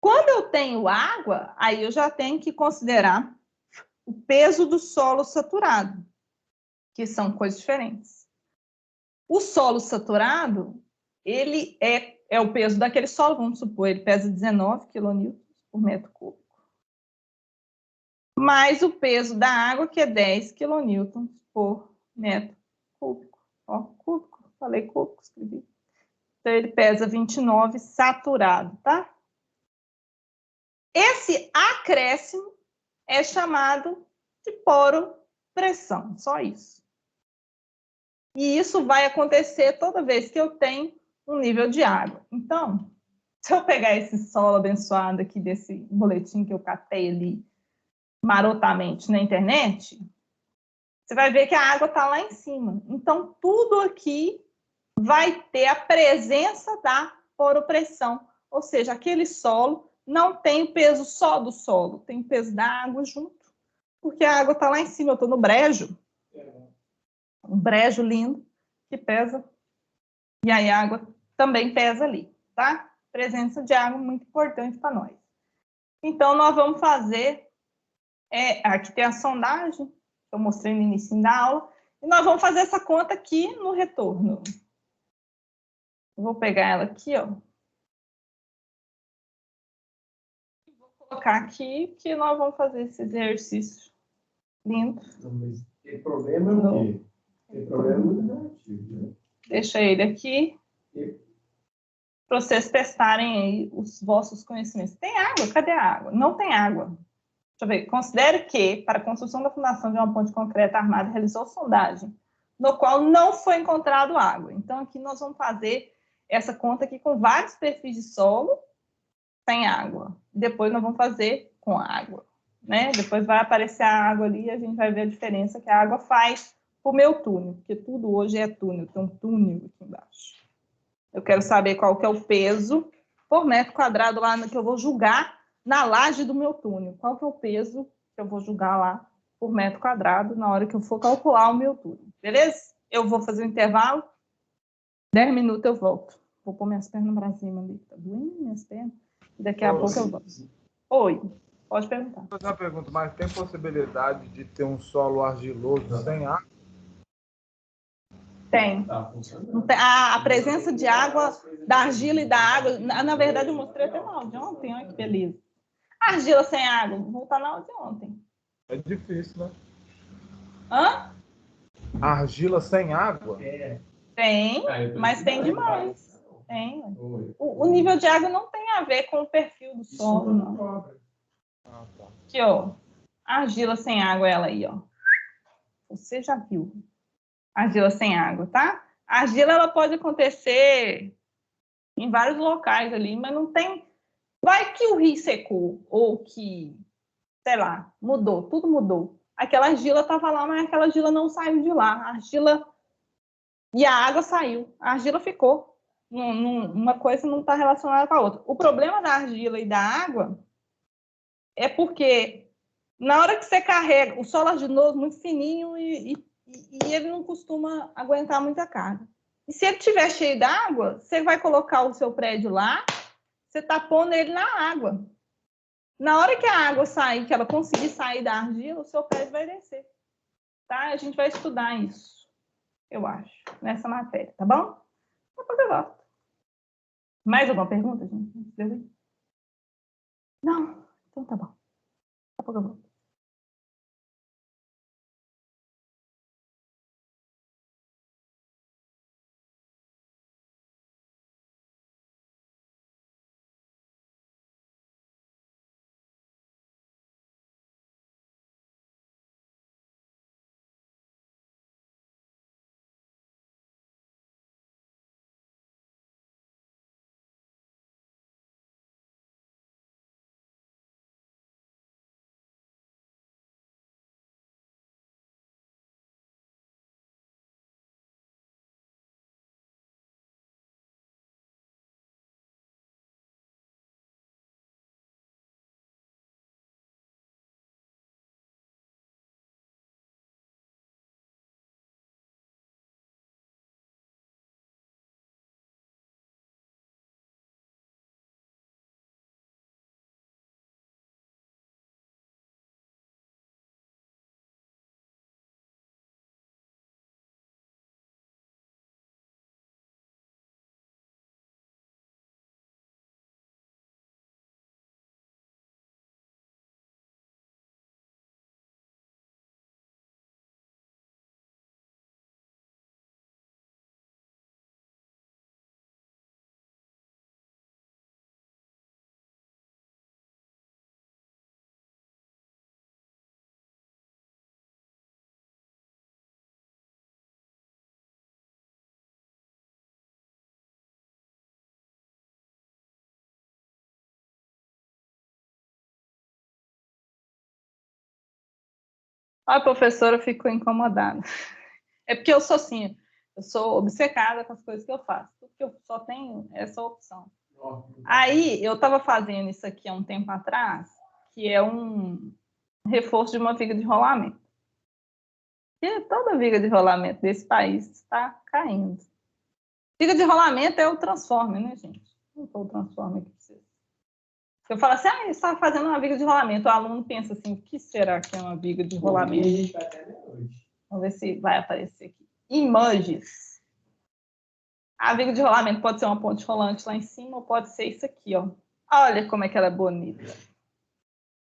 Quando eu tenho água, aí eu já tenho que considerar o peso do solo saturado, que são coisas diferentes. O solo saturado, ele é o peso daquele solo, vamos supor, ele pesa 19 quilonewtons por metro cúbico. Mais o peso da água, que é 10 quilonewtons por metro cúbico. Ó, cúbico, falei cúbico, escrevi. Então, ele pesa 29 saturado, tá? Esse acréscimo é chamado de poropressão, só isso. E isso vai acontecer toda vez que eu tenho um nível de água. Então, se eu pegar esse solo abençoado aqui desse boletim que eu catei ali marotamente na internet, você vai ver que a água está lá em cima. Então, tudo aqui vai ter a presença da poropressão, ou seja, aquele solo não tem o peso só do solo, tem o peso da água junto, porque a água está lá em cima, eu estou no brejo, um brejo lindo que pesa, e aí a água também pesa ali, tá? Presença de água muito importante para nós. Então, nós vamos fazer, aqui tem a sondagem, que eu mostrei no início da aula, e nós vamos fazer essa conta aqui no retorno. Eu vou pegar ela aqui, ó. Vou colocar aqui que nós vamos fazer esse exercício lindo. Mas tem problema no quê? Tem problema no negativo, né? Deixa ele aqui. Para vocês testarem aí os vossos conhecimentos. Tem água? Cadê a água? Não tem água. Deixa eu ver. Considere que, para a construção da fundação de uma ponte concreta armada, realizou sondagem, no qual não foi encontrado água. Então, aqui nós vamos fazer essa conta aqui com vários perfis de solo sem água. Depois nós vamos fazer com água, né? Depois vai aparecer a água ali e a gente vai ver a diferença que a água faz para o meu túnel, porque tudo hoje é túnel, tem um túnel aqui embaixo. Eu quero saber qual que é o peso por metro quadrado lá que eu vou julgar na laje do meu túnel. Qual que é o peso que eu vou julgar lá por metro quadrado na hora que eu for calcular o meu túnel. Beleza? Eu vou fazer um intervalo. 10 minutos eu volto. Vou pôr minhas pernas para cima ali. Tá doendo minhas pernas? Daqui a pouco eu volto. Oi, pode perguntar. Vou fazer uma pergunta, mas tem possibilidade de ter um solo argiloso sem água? Tem. A presença de água, da argila e da água, na verdade eu mostrei até na aula de ontem, olha que beleza. Argila sem água, vou voltar na aula de ontem. É difícil, né? Hã? Argila sem água? Tem, mas tem demais. Tem. O nível de água não tem a ver com o perfil do solo, não. Aqui, ó. Argila sem água, ela aí, ó. Você já viu. Argila sem água, tá? A argila, ela pode acontecer em vários locais ali, mas não tem... Vai que o rio secou, ou que, sei lá, mudou, tudo mudou. Aquela argila estava lá, mas aquela argila não saiu de lá. A argila... E a água saiu. A argila ficou. Uma coisa não está relacionada com a outra. O problema da argila e da água é porque na hora que você carrega o solo argiloso muito fininho e ele não costuma aguentar muita carga. E se ele estiver cheio d'água, você vai colocar o seu prédio lá, você está pondo ele na água. Na hora que a água sair, que ela conseguir sair da argila, o seu prédio vai descer. Tá? A gente vai estudar isso, eu acho, nessa matéria, tá bom? Depois eu volto. Mais alguma pergunta, gente? Não? Então tá bom. Daqui a pouco eu volto. A professora ficou incomodada. É porque eu sou assim, eu sou obcecada com as coisas que eu faço, porque eu só tenho essa opção. Aí, eu estava fazendo isso aqui há um tempo atrás, que é um reforço de uma viga de rolamento. E toda viga de rolamento desse país está caindo. Viga de rolamento é o transformer, né, gente? Não foi o transformer que precisa. Eu falo assim, ele está fazendo uma viga de rolamento. O aluno pensa assim, o que será que é uma viga de rolamento? Vamos ver se vai aparecer aqui. Imagens. A viga de rolamento pode ser uma ponte rolante lá em cima ou pode ser isso aqui, ó. Olha como é que ela é bonita.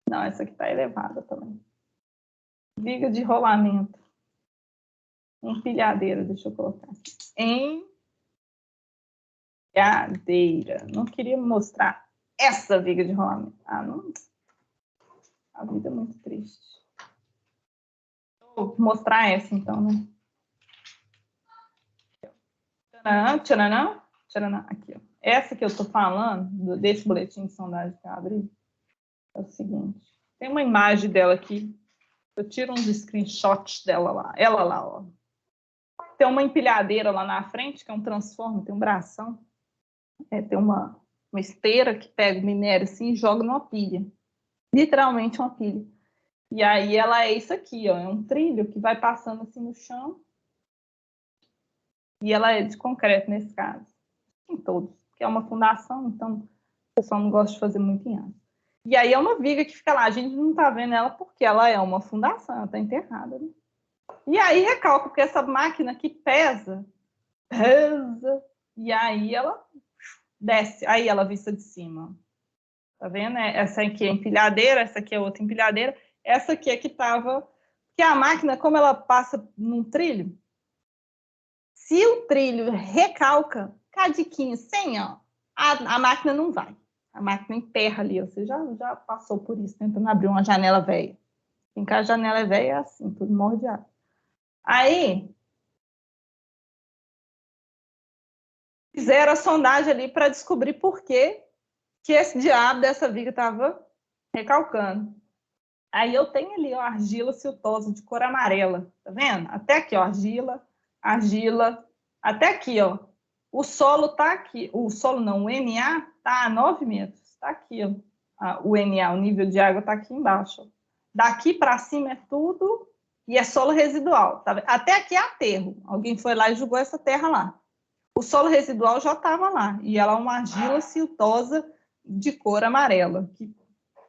Não, essa aqui está elevada também. Viga de rolamento. Empilhadeira, deixa eu colocar aqui. Empilhadeira. Não queria mostrar essa viga de rolamento. Ah, não. A vida é muito triste. Vou mostrar essa, então, né? Tcharanã, tcharanã, aqui, ó. Essa que eu tô falando, desse boletim de sondagem que eu abri, é o seguinte. Tem uma imagem dela aqui. Eu tiro uns screenshots dela lá. Ela lá, ó. Tem uma empilhadeira lá na frente, que é um transformer, tem um bração. Tem uma esteira que pega o minério assim e joga numa pilha. Literalmente uma pilha. E aí ela é isso aqui, ó. É um trilho que vai passando assim no chão. E ela é de concreto nesse caso. Em todos. Porque é uma fundação, então o pessoal não gosta de fazer muito em aço. E aí é uma viga que fica lá. A gente não tá vendo ela porque ela é uma fundação, ela tá enterrada, né? E aí recalca, porque essa máquina que pesa, e aí ela desce. Aí ela vista de cima. Tá vendo? Essa aqui é empilhadeira, essa aqui é outra empilhadeira. Essa aqui é que tava... Porque a máquina, como ela passa num trilho, se o trilho recalca, cadiquinho, sem, ó, a máquina não vai. A máquina emperra ali. Você já passou por isso, tentando abrir uma janela velha. Em casa a janela é velha, é assim, tudo morre de água. Aí, fizeram a sondagem ali para descobrir por que esse diabo dessa viga estava recalcando. Aí eu tenho ali, ó, argila siltosa de cor amarela, tá vendo? Até aqui, ó, argila, até aqui, ó. O solo tá aqui, o solo não, o NA tá a 9 metros, tá aqui, ó. O NA, o nível de água tá aqui embaixo, ó. Daqui para cima é tudo e é solo residual, tá vendo? Até aqui é aterro. Alguém foi lá e jogou essa terra lá. O solo residual já estava lá e ela é uma argila siltosa de cor amarela, que,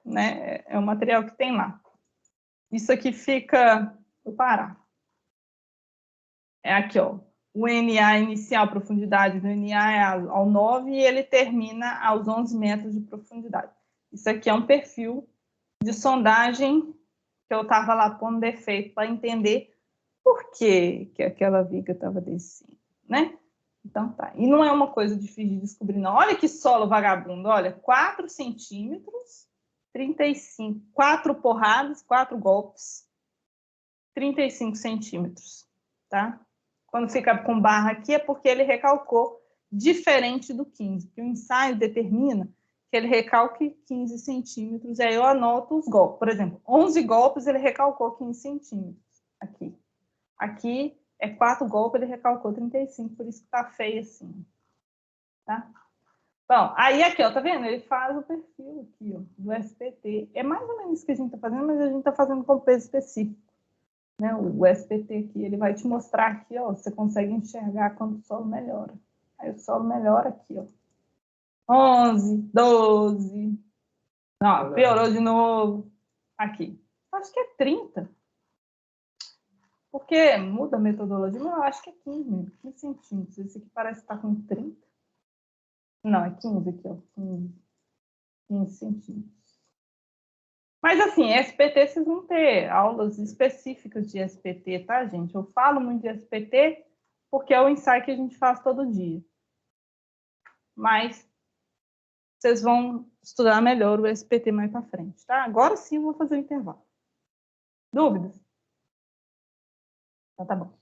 né, é o material que tem lá. Isso aqui fica no Pará. É aqui, ó. O NA inicial, a profundidade do NA é ao 9 e ele termina aos 11 metros de profundidade. Isso aqui é um perfil de sondagem que eu estava lá pondo defeito para entender por que aquela viga estava descendo, né? Então tá. E não é uma coisa difícil de descobrir, não. Olha que solo vagabundo. Olha, 4 centímetros, 35, 4 porradas, 4 golpes, 35 centímetros, tá? Quando fica com barra aqui é porque ele recalcou diferente do 15, porque o ensaio determina que ele recalque 15 centímetros, e aí eu anoto os golpes. Por exemplo, 11 golpes ele recalcou 15 centímetros aqui. Aqui é 4 golpes, ele recalcou 35, por isso que tá feio assim, tá? Bom, aí aqui, ó, tá vendo? Ele faz o perfil aqui, ó, do SPT. É mais ou menos isso que a gente tá fazendo, mas a gente tá fazendo com peso específico. Né? O SPT aqui, ele vai te mostrar aqui, ó, você consegue enxergar quando o solo melhora. Aí o solo melhora aqui, ó. 11, 12. Não, piorou de novo. Aqui. Acho que é 30. Porque muda a metodologia, mas eu acho que é 15 mesmo, 15 centímetros. Esse aqui parece estar com 30. Não, é 15 aqui, ó. 15 centímetros. Mas, assim, SPT, vocês vão ter aulas específicas de SPT, tá, gente? Eu falo muito de SPT porque é o ensaio que a gente faz todo dia. Mas vocês vão estudar melhor o SPT mais para frente, tá? Agora sim eu vou fazer o intervalo. Dúvidas? Então tá bom.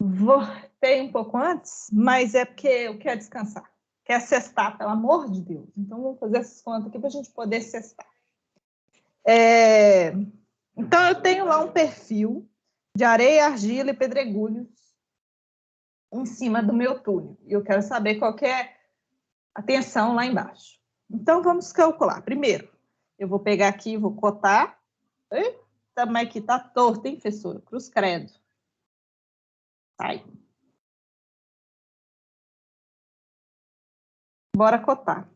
Voltei um pouco antes, mas é porque eu quero descansar. Quero cestar, pelo amor de Deus. Então, vamos fazer essas contas aqui para a gente poder cestar. Então, eu tenho lá um perfil de areia, argila e pedregulhos em cima do meu túnel. E eu quero saber qual que é a tensão lá embaixo. Então, vamos calcular. Primeiro, eu vou pegar aqui, vou cotar. Eita, mas aqui tá torto, hein, professora? Cruz credo. Sai. Bora cotar.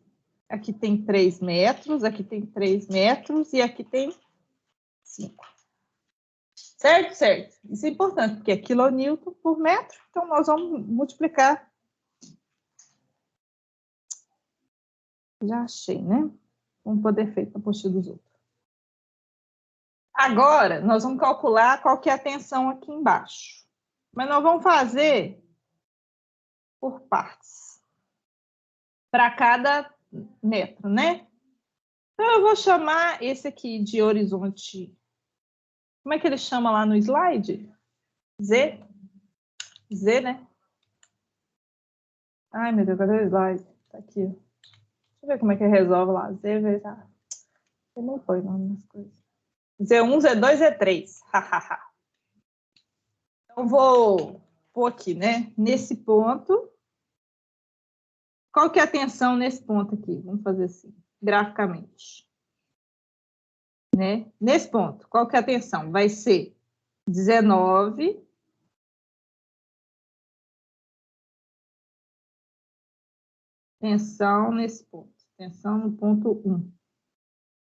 Aqui tem 3 metros, aqui tem 3 metros e aqui tem 5. Certo? Certo. Isso é importante, porque é quilonewton por metro, então nós vamos multiplicar. Já achei, né? Vamos poder feito a postura dos outros. Agora, nós vamos calcular qual que é a tensão aqui embaixo. Mas nós vamos fazer por partes. Para cada metro, né? Então, eu vou chamar esse aqui de horizonte. Como é que ele chama lá no slide? Z? Z, né? Ai, meu Deus, cadê o slide? Tá aqui. Deixa eu ver como é que resolve lá. Z vezes A. Você nem põe nome nas coisas. Z1, Z2, Z3. Então, vou pôr aqui, né? Nesse ponto. Qual que é a tensão nesse ponto aqui? Vamos fazer assim, graficamente. Né? Nesse ponto, qual que é a tensão? Vai ser 19. Tensão nesse ponto. Tensão no ponto 1.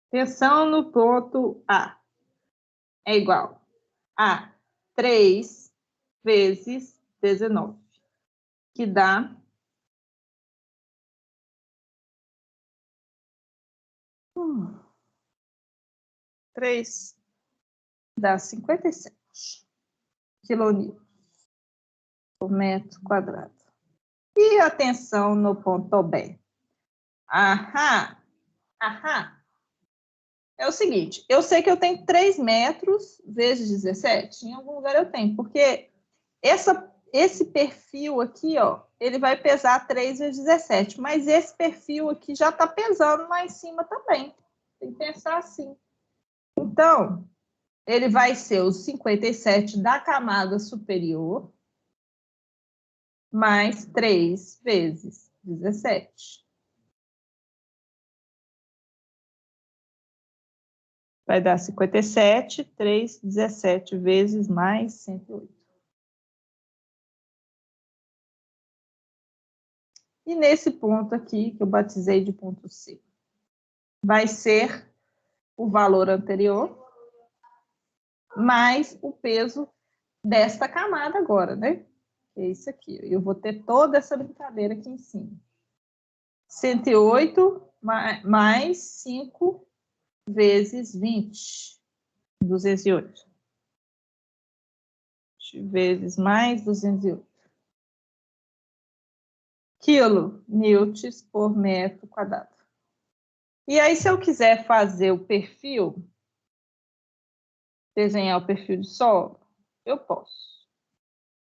Tensão no ponto A é igual a 3 vezes 19, que dá 3 dá 57 quilonewtons por metro quadrado. E a tensão no ponto B? É o seguinte, eu sei que eu tenho 3 metros vezes 17. Em algum lugar eu tenho, porque esse perfil aqui, ó, ele vai pesar 3 vezes 17, mas esse perfil aqui já está pesando lá em cima também. Tem que pensar assim. Então, ele vai ser os 57 da camada superior, mais 3 vezes 17. Vai dar 57, 3, 17 vezes mais 108. E nesse ponto aqui, que eu batizei de ponto C, vai ser o valor anterior, mais o peso desta camada agora, né? É isso aqui. Eu vou ter toda essa brincadeira aqui em cima. 108 mais 5 vezes 20. 208. Vezes mais 208. Quilonewtons por metro quadrado. E aí, se eu quiser fazer o perfil, desenhar o perfil de solo, eu posso.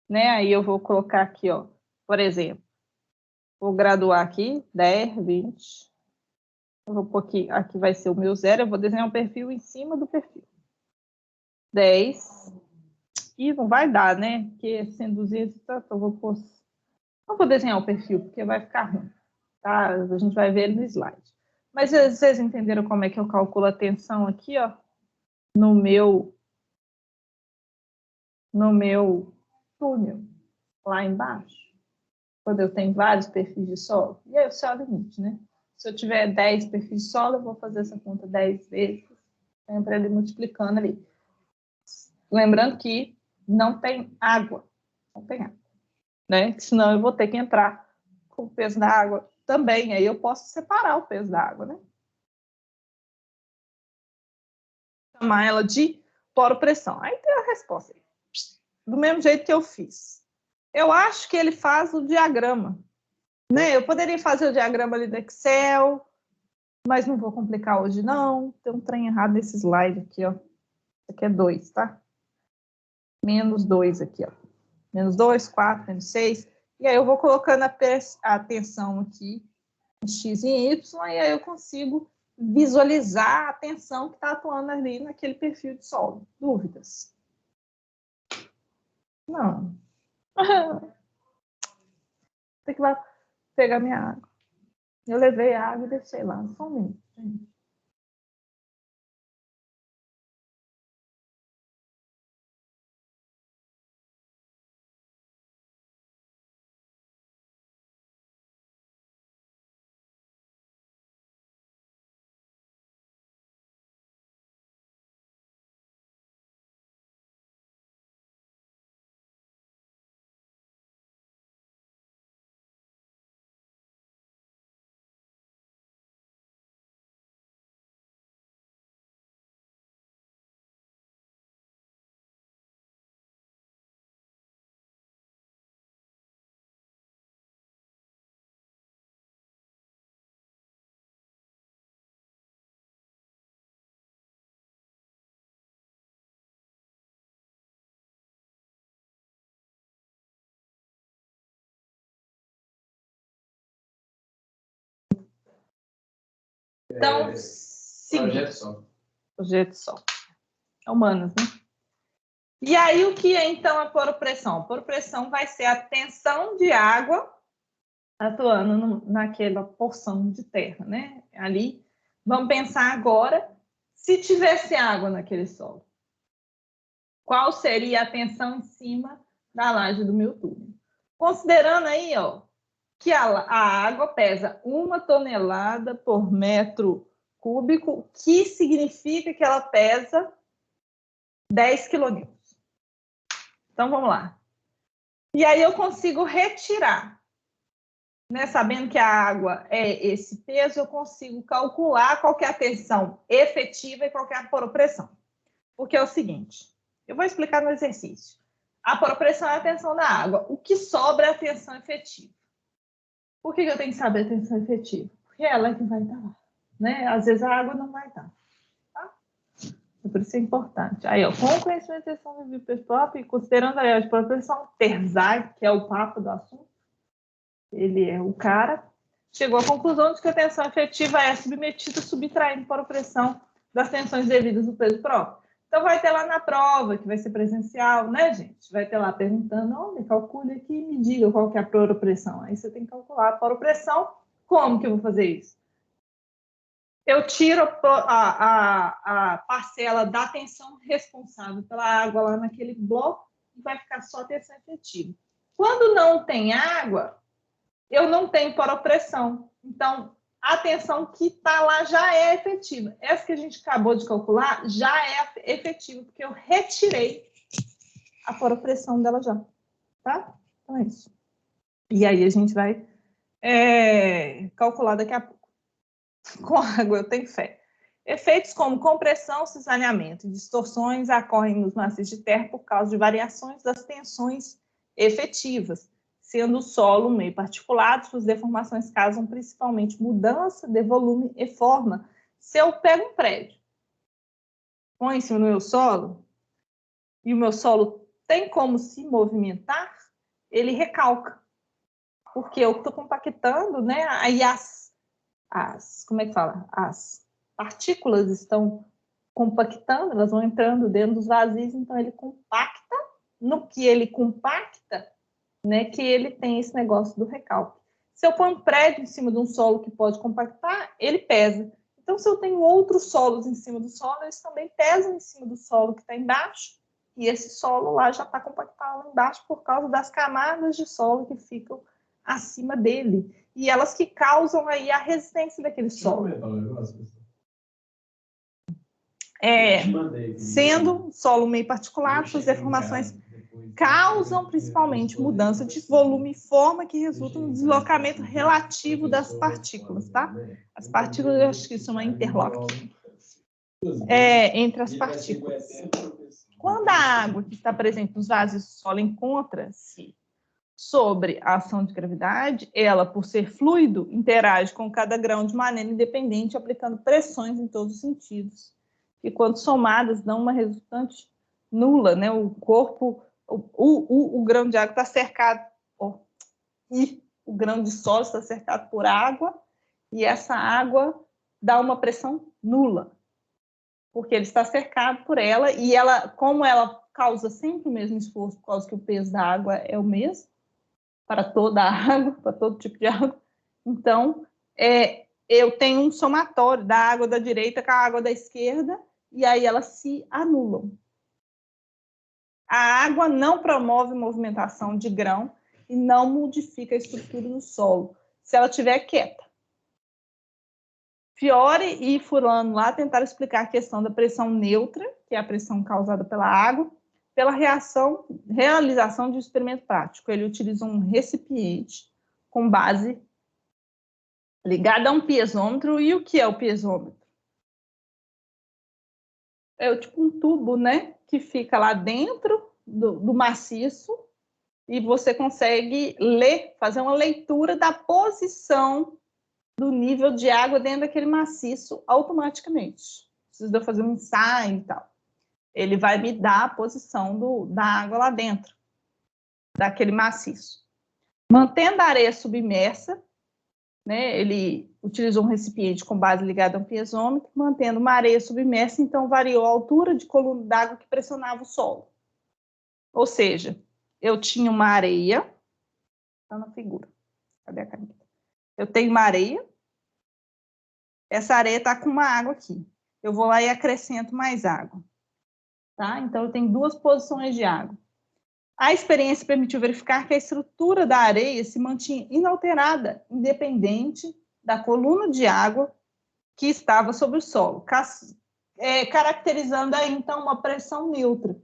Né? Aí eu vou colocar aqui, ó, por exemplo, vou graduar aqui, 10, 20. Eu vou pôr aqui vai ser o meu zero, eu vou desenhar um perfil em cima do perfil. 10. E não vai dar, né? Porque sendo 200 e tanto, eu vou pôr... Não vou desenhar o perfil, porque vai ficar ruim. Tá? A gente vai ver ele no slide. Mas vocês entenderam como é que eu calculo a tensão aqui, ó? No meu túnel, lá embaixo. Quando eu tenho vários perfis de solo. E aí o céu é o limite, né? Se eu tiver 10 perfis de solo, eu vou fazer essa conta 10 vezes. Sempre ele multiplicando ali. Lembrando que não tem água. Não tem água. Né? Senão eu vou ter que entrar com o peso da água também. Aí eu posso separar o peso da água, né? Chamar ela de poro-pressão. Aí tem a resposta. Do mesmo jeito que eu fiz. Eu acho que ele faz o diagrama. Né? Eu poderia fazer o diagrama ali do Excel, mas não vou complicar hoje, não. Tem um trem errado nesse slide aqui, ó. Esse aqui é 2, tá? Menos 2 aqui, ó. menos 2, 4, menos 6. E aí eu vou colocando a tensão aqui em X e em Y, e aí eu consigo visualizar a tensão que está atuando ali naquele perfil de solo. Dúvidas? Não. Tem que pegar minha água. Eu levei a água e deixei lá. Só um minuto, gente. Então, Projeto só. Projeto só. É humanas, né? E aí, o que é, então, a poropressão? A poropressão vai ser a tensão de água atuando naquela porção de terra, né? Ali, vamos pensar agora, se tivesse água naquele solo, qual seria a tensão em cima da laje do meu túnel? Considerando aí, ó, que a água pesa 1 tonelada por metro cúbico, que significa que ela pesa 10 quilonewtons. Então, vamos lá. E aí eu consigo retirar, né? Sabendo que a água é esse peso, eu consigo calcular qual que é a tensão efetiva e qual que é a poropressão. Porque é o seguinte, eu vou explicar no exercício. A poropressão é a tensão da água. O que sobra é a tensão efetiva. Por que eu tenho que saber a tensão efetiva? Porque ela é que vai estar lá, né? Às vezes a água não vai estar. Tá? Por isso é importante. Aí, ó, com o conhecimento de tensão do pessoal e considerando a poropressão, Terzai, que é o papo do assunto, ele é o cara, chegou à conclusão de que a tensão efetiva é submetida subtraindo poropressão das tensões devidas do peso próprio. Então, vai ter lá na prova, que vai ser presencial, né, gente? Vai ter lá perguntando, olha, calcule aqui e me diga qual que é a poropressão. Aí você tem que calcular a poropressão. Como que eu vou fazer isso? Eu tiro a parcela da tensão responsável pela água lá naquele bloco e vai ficar só a tensão efetiva. Quando não tem água, eu não tenho poropressão. Então, a tensão que está lá já é efetiva. Essa que a gente acabou de calcular já é efetiva, porque eu retirei a poropressão dela já. Tá? Então é isso. E aí a gente vai calcular daqui a pouco. Com água, eu tenho fé. Efeitos como compressão, cisalhamento e distorções ocorrem nos maciços de terra por causa de variações das tensões efetivas. Sendo o solo meio particulado, suas deformações causam principalmente mudança de volume e forma. Se eu pego um prédio, põe em cima do meu solo, e o meu solo tem como se movimentar, ele recalca. Porque eu estou compactando, né? Aí como é que fala? As partículas estão compactando, elas vão entrando dentro dos vazios, então ele compacta. No que ele compacta, né, que ele tem esse negócio do recalque. Se eu pôr um prédio em cima de um solo que pode compactar, ele pesa. Então, se eu tenho outros solos em cima do solo, eles também pesam em cima do solo que está embaixo, e esse solo lá já está compactado lá embaixo por causa das camadas de solo que ficam acima dele, e elas que causam aí a resistência daquele solo. Sendo um solo meio particular, suas deformações causam principalmente mudança de volume e forma que resulta no deslocamento relativo das partículas, tá? As partículas, eu acho que isso é uma interlock entre as partículas. Quando a água que está presente nos vasos do solo encontra-se sobre a ação de gravidade, ela, por ser fluido, interage com cada grão de maneira independente, aplicando pressões em todos os sentidos. E quando somadas, dão uma resultante nula, né? O corpo o grão de água está cercado, e o grão de solo está cercado por água, e essa água dá uma pressão nula, porque ele está cercado por ela, e ela, como ela causa sempre o mesmo esforço, por causa que o peso da água é o mesmo, para toda a água, para todo tipo de água, então, eu tenho um somatório da água da direita com a água da esquerda, e aí elas se anulam. A água não promove movimentação de grão e não modifica a estrutura do solo, se ela estiver quieta. Fiore e Furlano lá tentaram explicar a questão da pressão neutra, que é a pressão causada pela água, pela realização de um experimento prático. Ele utilizou um recipiente com base ligada a um piezômetro. E o que é o piezômetro? É tipo um tubo, né, que fica lá dentro do maciço, e você consegue fazer uma leitura da posição do nível de água dentro daquele maciço automaticamente. Precisa fazer um ensaio e tal. Ele vai me dar a posição da água lá dentro, daquele maciço. Mantendo a areia submersa, né, ele utilizou um recipiente com base ligada a um piezômetro, mantendo uma areia submersa, então variou a altura de coluna d'água que pressionava o solo. Ou seja, eu tinha uma areia, está na figura, cadê a caneta? Eu tenho uma areia, essa areia está com uma água aqui. Eu vou lá e acrescento mais água. Tá? Então, eu tenho duas posições de água. A experiência permitiu verificar que a estrutura da areia se mantinha inalterada, independente da coluna de água que estava sobre o solo, caracterizando aí, então, uma pressão neutra.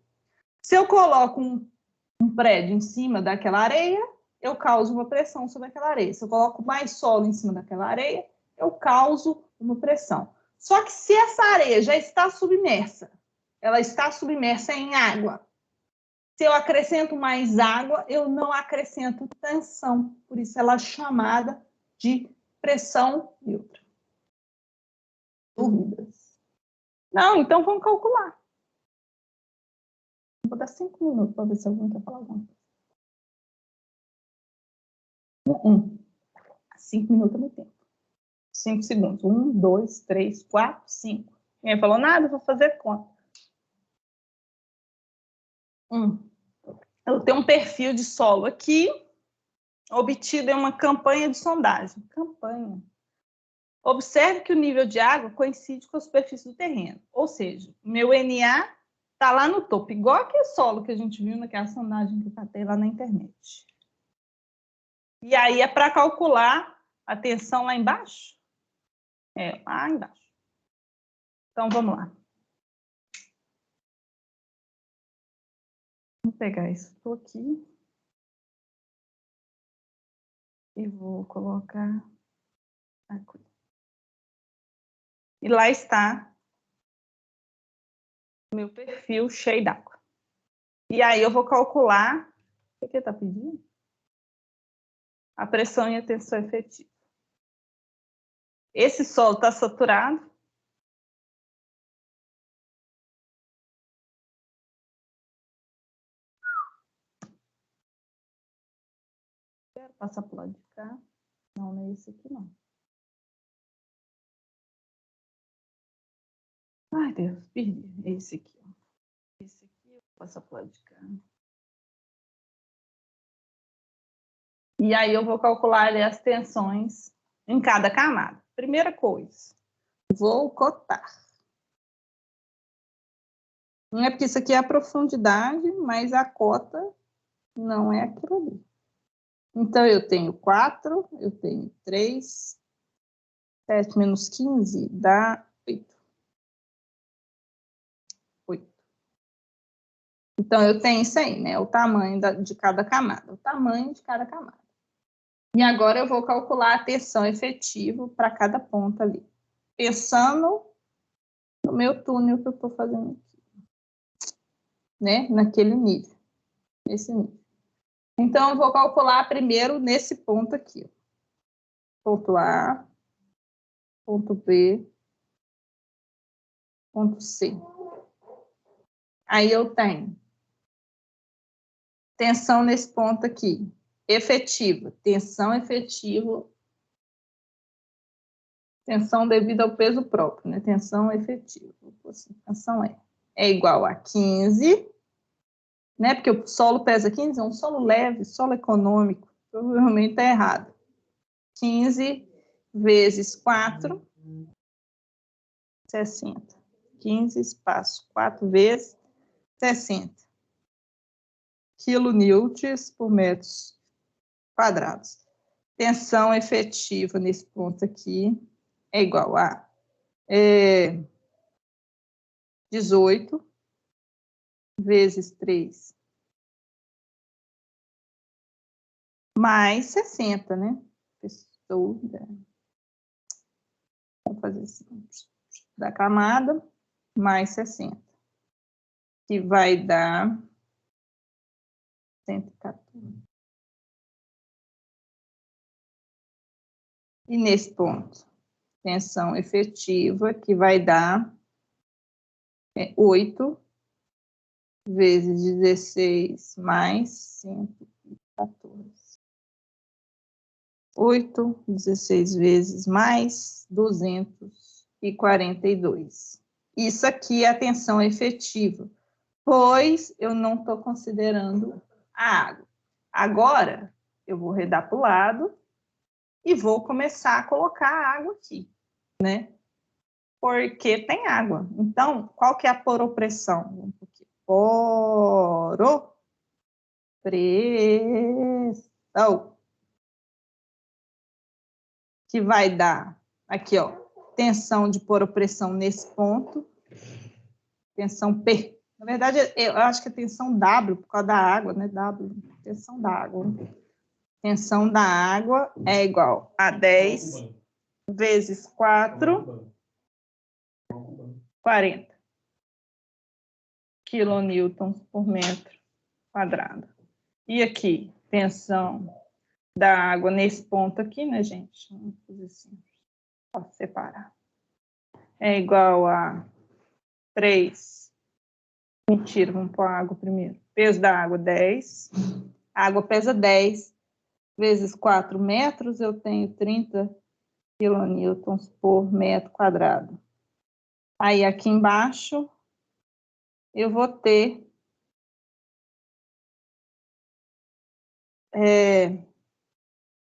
Se eu coloco um prédio em cima daquela areia, eu causo uma pressão sobre aquela areia. Se eu coloco mais solo em cima daquela areia, eu causo uma pressão. Só que se essa areia já está submersa, ela está submersa em água. Se eu acrescento mais água, eu não acrescento tensão. Por isso ela é chamada de pressão neutra. Dúvidas? Não, então vamos calcular. Vou dar 5 minutos para ver se alguém quer falar alguma coisa. 5 minutos é muito tempo. 5 segundos. 1, 2, 3, 4, 5. Ninguém falou nada, vou fazer conta. Eu tenho um perfil de solo aqui, obtido em uma campanha de sondagem. Campanha. Observe que o nível de água coincide com a superfície do terreno. Ou seja, meu NA está lá no topo, igual aquele solo que a gente viu naquela sondagem que eu catei lá na internet. E aí é para calcular a tensão lá embaixo? Lá embaixo. Então, vamos lá. Vou pegar isso aqui e vou colocar aqui. E lá está o meu perfil cheio d'água. E aí eu vou calcular, o que está pedindo? A pressão e a tensão efetiva. Esse solo está saturado. Quero passar para o lado de cá. Não, não é esse aqui, não. Ai, Deus, perdi. É esse aqui. Esse aqui, eu vou passar para o lado de cá. E aí eu vou calcular ali as tensões em cada camada. Primeira coisa, vou cotar. Não é porque isso aqui é a profundidade, mas a cota não é aquilo ali. Então, eu tenho 4, eu tenho 3, 7 menos 15 dá 8. 8. Então, eu tenho isso aí, né? O tamanho de cada camada. O tamanho de cada camada. E agora eu vou calcular a tensão efetiva para cada ponta ali. Pensando no meu túnel que eu estou fazendo aqui. Né? Naquele nível. Nesse nível. Então, eu vou calcular primeiro nesse ponto aqui. Ponto A, ponto B, ponto C. Aí eu tenho Tensão nesse ponto aqui. Efetiva. Tensão efetiva. Tensão devido ao peso próprio, né? Tensão efetiva. Tensão é igual a 15, né? Porque o solo pesa 15, é um solo leve, solo econômico. Provavelmente está errado. 15 vezes 4, 60. 15 espaço 4 vezes 60. Quilonewtons por metros quadrados. Tensão efetiva nesse ponto aqui é igual a 18 vezes 3 mais 60, né? Vamos fazer assim, da camada mais 60, que vai dar 114. E nesse ponto, tensão efetiva, que vai dar 8 vezes 16 mais 114. 8, 16 vezes mais 242. Isso aqui é a tensão efetiva, pois eu não estou considerando a água. Agora, eu vou redar para o lado e vou começar a colocar a água aqui, né? Porque tem água. Então, qual que é a poropressão? Poropressão. Que vai dar, aqui, ó, tensão de poropressão nesse ponto. Tensão P. Na verdade, eu acho que é tensão W, por causa da água, né? W, tensão da água. Tensão da água é igual a 10 vezes 4, 40 quilonewtons por metro quadrado. E aqui, tensão da água nesse ponto aqui, né, gente? Vamos fazer assim, posso separar. É igual a 3. Mentira, vamos pôr a água primeiro. Peso da água, 10. A água pesa 10 vezes 4 metros, eu tenho 30 quilonewtons por metro quadrado. Aí, aqui embaixo, eu vou ter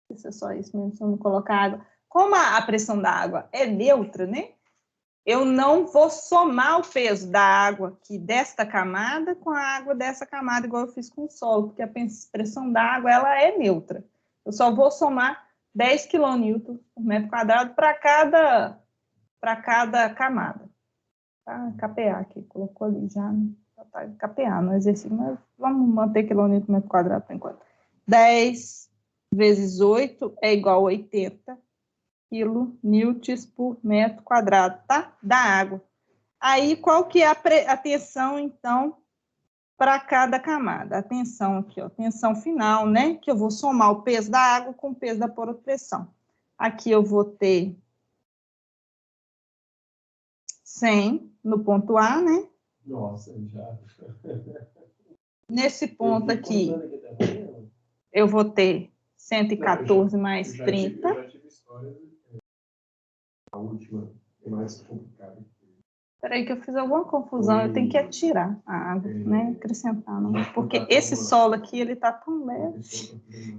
isso é só isso mesmo, se eu não colocar água. Como a pressão da água é neutra, né? Eu não vou somar o peso da água aqui desta camada com a água dessa camada, igual eu fiz com o solo, porque a pressão da água ela é neutra. Eu só vou somar 10 kN por metro quadrado para cada camada. Tá? KPA aqui, colocou ali já, tá KPA no exercício, mas vamos manter kN por metro quadrado por enquanto. 10 vezes 8 é igual a 80 quilonewtons por metro quadrado, tá? Da água. Aí, qual que é a tensão, então, para cada camada? A tensão aqui, ó, tensão final, né? Que eu vou somar o peso da água com o peso da poropressão. Aqui eu vou ter 100 no ponto A, né? Nossa, já. Nesse ponto aqui, eu vou ter 114 mais 30. Eu já tive história. A última é mais complicada. Espera aí que eu fiz alguma confusão, eu tenho que atirar a água, né? Acrescentar, não. Porque esse solo aqui, ele tá tão leve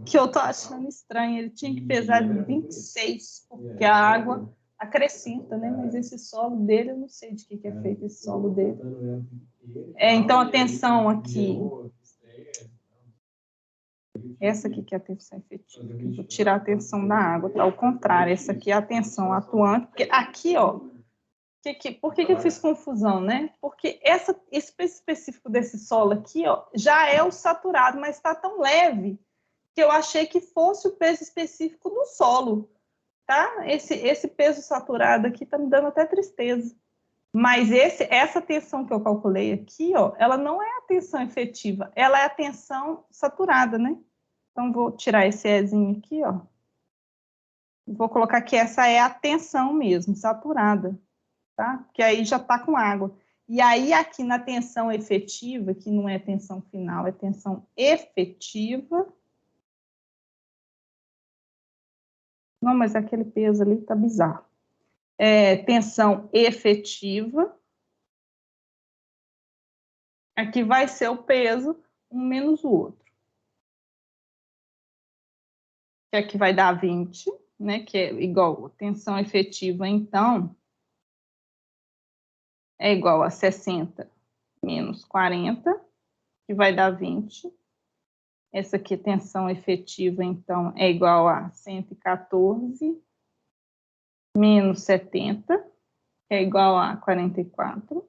que eu tô achando estranho. Ele tinha que pesar 26, porque a água acrescenta, né? Mas esse solo dele, eu não sei de que é feito esse solo dele. Então, a tensão aqui. Essa aqui que é a tensão efetiva. Vou tirar a tensão da água, tá? Ao contrário, essa aqui é a tensão atuante. Porque aqui, ó, por que eu fiz confusão, né? Porque esse específico desse solo aqui, ó, já é o saturado, mas está tão leve que eu achei que fosse o peso específico do solo, tá? Esse peso saturado aqui tá me dando até tristeza. Mas essa tensão que eu calculei aqui, ó, ela não é a tensão efetiva, ela é a tensão saturada, né? Então, vou tirar esse Ezinho aqui, ó. Vou colocar que essa é a tensão mesmo, saturada, tá? Porque aí já tá com água. E aí, aqui na tensão efetiva, que não é tensão final, é tensão efetiva. Não, mas aquele peso ali tá bizarro. Tensão efetiva. Aqui vai ser o peso, um menos o outro. Que aqui vai dar 20, né? Que é igual a tensão efetiva, então, é igual a 60 menos 40, que vai dar 20. Essa aqui, tensão efetiva, então, é igual a 114 menos 70, que é igual a 44.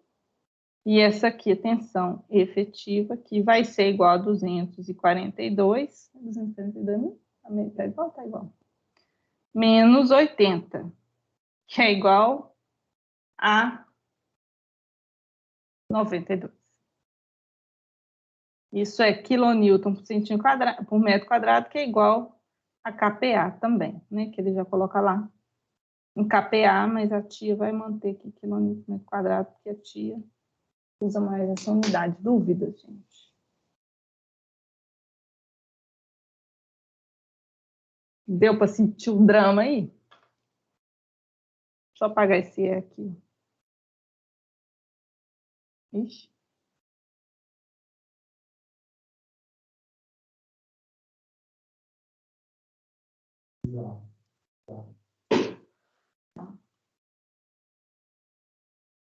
E essa aqui, tensão efetiva, que vai ser igual a 242. 242, tá igual, tá igual. Menos 80, que é igual a 92. Isso é quilonewton por metro quadrado, que é igual a kPa também, né? Que ele já coloca lá em kPa, mas a tia vai manter aqui quilonewton por metro quadrado, porque a tia usa mais essa unidade. Dúvida, gente? Deu para sentir o drama aí? Só apagar esse E aqui. Ixi.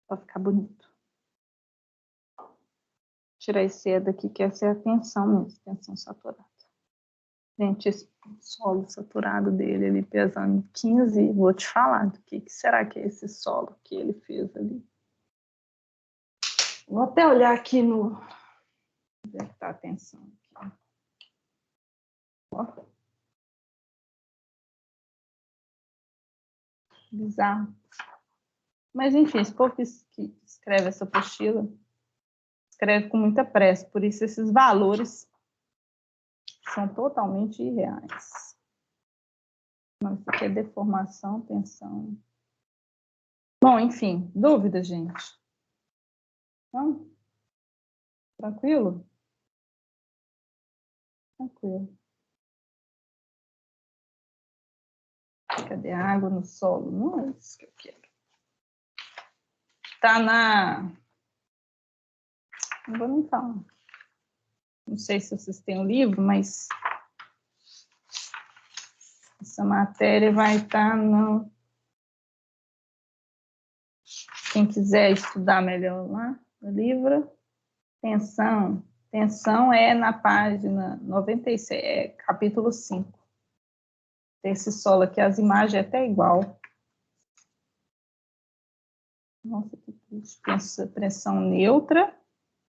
Para ficar bonito. Tirar esse E daqui, que essa é a tensão mesmo, tensão saturada. Gente, esse solo saturado dele, ele pesando 15, vou te falar do que será que é esse solo que ele fez ali. Vou até olhar aqui no... Onde é que está a tensão aqui? Ó. Bizarro. Mas, enfim, esse povo que escreve essa apostila escreve com muita pressa, por isso esses valores são totalmente irreais. Não, isso aqui é deformação, tensão. Bom, enfim, dúvida, gente? Não? Tranquilo? Tranquilo. Cadê a água no solo? Não é isso que eu quero. Está na... Não vou nem falar. Não sei se vocês têm o livro, mas essa matéria vai estar no... Quem quiser estudar melhor lá no livro. Tensão. Tensão é na página 96, capítulo 5. Esse solo aqui, as imagens é até igual. Nossa, que triste. Pressão neutra.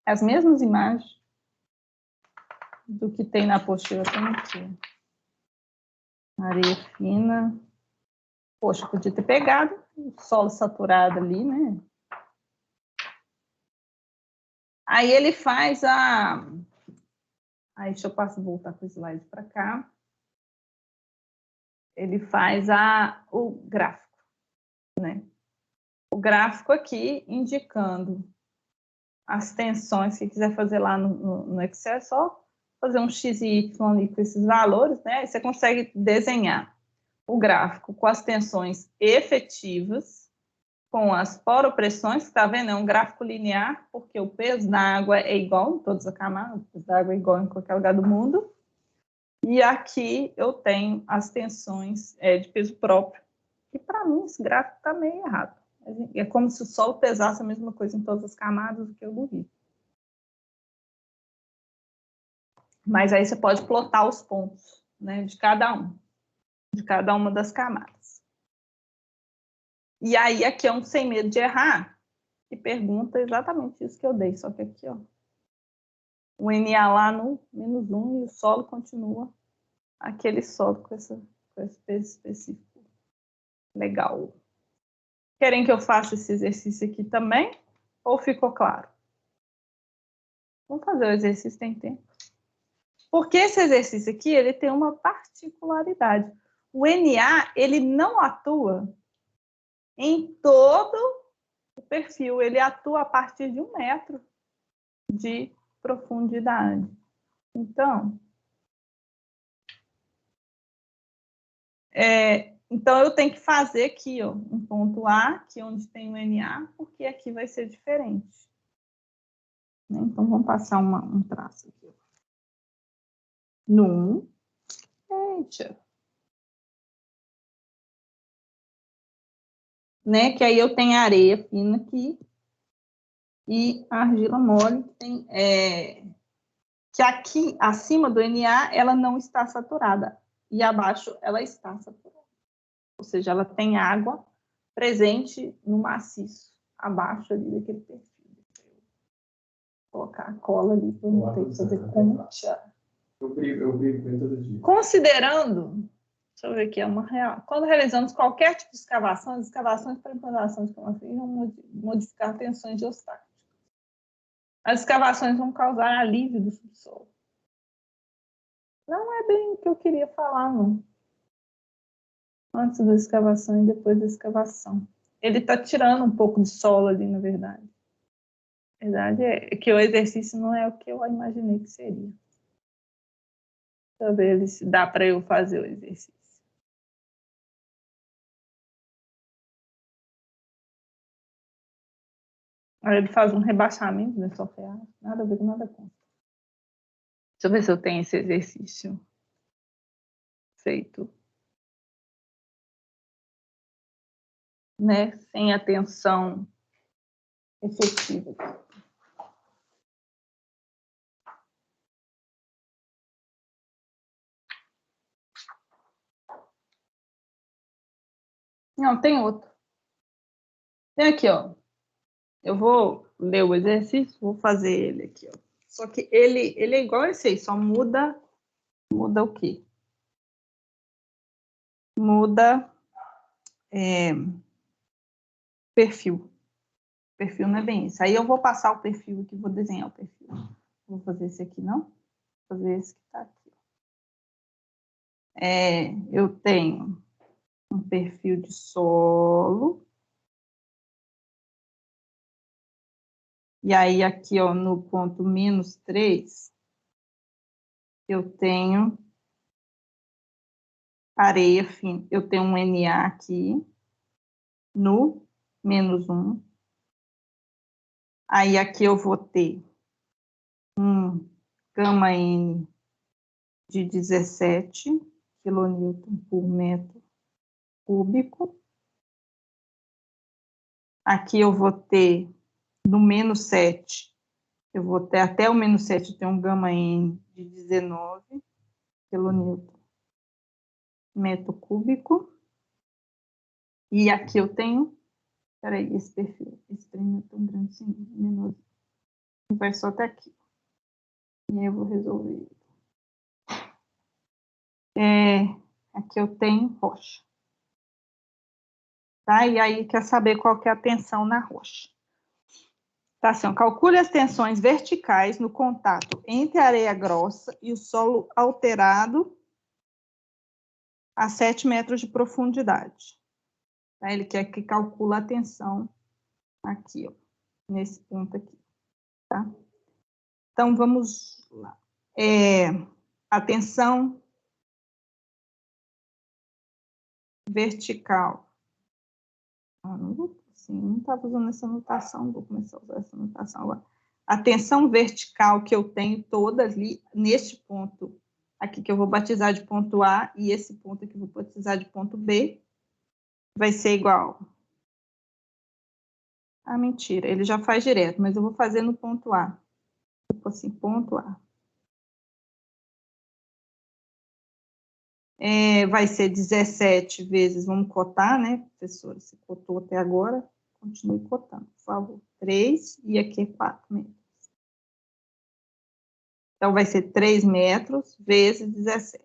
As mesmas imagens do que tem na apostila tem aqui. Areia fina. Poxa, podia ter pegado o solo saturado ali, né? Aí ele faz a... Aí deixa eu voltar com o slide para cá. Ele faz o gráfico, né? O gráfico aqui indicando as tensões. Se quiser fazer lá no Excel, é só fazer um X e Y ali com esses valores, né? Aí você consegue desenhar o gráfico com as tensões efetivas, com as poropressões, que está vendo? É um gráfico linear, porque o peso da água é igual em todas as camadas, o peso da água é igual em qualquer lugar do mundo. E aqui eu tenho as tensões de peso próprio. E para mim esse gráfico está meio errado. É como se o solo pesasse a mesma coisa em todas as camadas, do que eu duvido. Mas aí você pode plotar os pontos, né, de cada uma das camadas. E aí aqui é um sem medo de errar, que pergunta exatamente isso que eu dei, só que aqui, ó, o NA lá no -1 e o solo continua aquele solo com esse peso específico. Legal. Querem que eu faça esse exercício aqui também? Ou ficou claro? Vamos fazer o exercício, tem tempo. Porque esse exercício aqui, ele tem uma particularidade. O NA, ele não atua em todo o perfil, ele atua a partir de 1 metro de profundidade. Então, eu tenho que fazer aqui, ó, um ponto A, aqui onde tem o NA, porque aqui vai ser diferente. Então, vamos passar um traço aqui. No 1, gente. Né? Que aí eu tenho areia fina aqui e argila mole, que aqui acima do NA ela não está saturada e abaixo ela está saturada. Ou seja, ela tem água presente no maciço, abaixo ali daquele perfil. Vou colocar a cola ali para não ter que fazer concha. Eu brigo com todo dia. Considerando, deixa eu ver aqui, quando realizamos qualquer tipo de escavação, as escavações para implantação de camafim vão modificar tensões geostáticas. As escavações vão causar alívio do subsolo. Não é bem o que eu queria falar, não. Antes da escavação e depois da escavação. Ele está tirando um pouco de solo ali, na verdade. A verdade é que o exercício não é o que eu imaginei que seria. Deixa eu ver se dá para eu fazer o exercício. Aí ele faz um rebaixamento, né, só freado. Nada a ver com nada contra. Deixa eu ver se eu tenho esse exercício feito, né, sem atenção efetiva. Não, tem outro. Tem aqui, ó. Eu vou ler o exercício, vou fazer ele aqui, ó. Só que ele é igual esse aí, só muda o quê? Muda perfil. Perfil não é bem isso. Aí eu vou passar o perfil aqui, vou desenhar o perfil. Vou fazer esse aqui, não? Vou fazer esse que está aqui. Eu tenho um perfil de solo. E aí, aqui, ó, no ponto -3, eu tenho areia fina. Eu tenho um Na aqui no -1. Aí, aqui eu vou ter um γN de 17 quilonewton por metro cúbico. Aqui eu vou ter, no -7, eu vou ter até o -7, eu tenho um γN de 19 quilonewton metro cúbico. E aqui eu tenho, peraí, esse perfil, esse trem não é tão grande assim, menor. Vai só até aqui. E aí eu vou resolver. Aqui eu tenho rocha. Tá? E aí quer saber qual que é a tensão na rocha. Tá assim, ó, calcule as tensões verticais no contato entre a areia grossa e o solo alterado a 7 metros de profundidade. Tá? Ele quer que calcule a tensão aqui, ó, nesse ponto aqui. Tá? Então, vamos lá. A tensão vertical. Não estava usando essa notação, vou começar a usar essa notação agora. A tensão vertical que eu tenho toda ali, neste ponto aqui, que eu vou batizar de ponto A, e esse ponto aqui eu vou batizar de ponto B, vai ser igual. Ah, mentira, ele já faz direto, mas eu vou fazer no ponto A. Tipo assim, ponto A. Vai ser 17 vezes, vamos cotar, né, professora? Você cotou até agora, continue cotando, por favor. 3 e aqui 4 metros. Então, vai ser 3 metros vezes 17.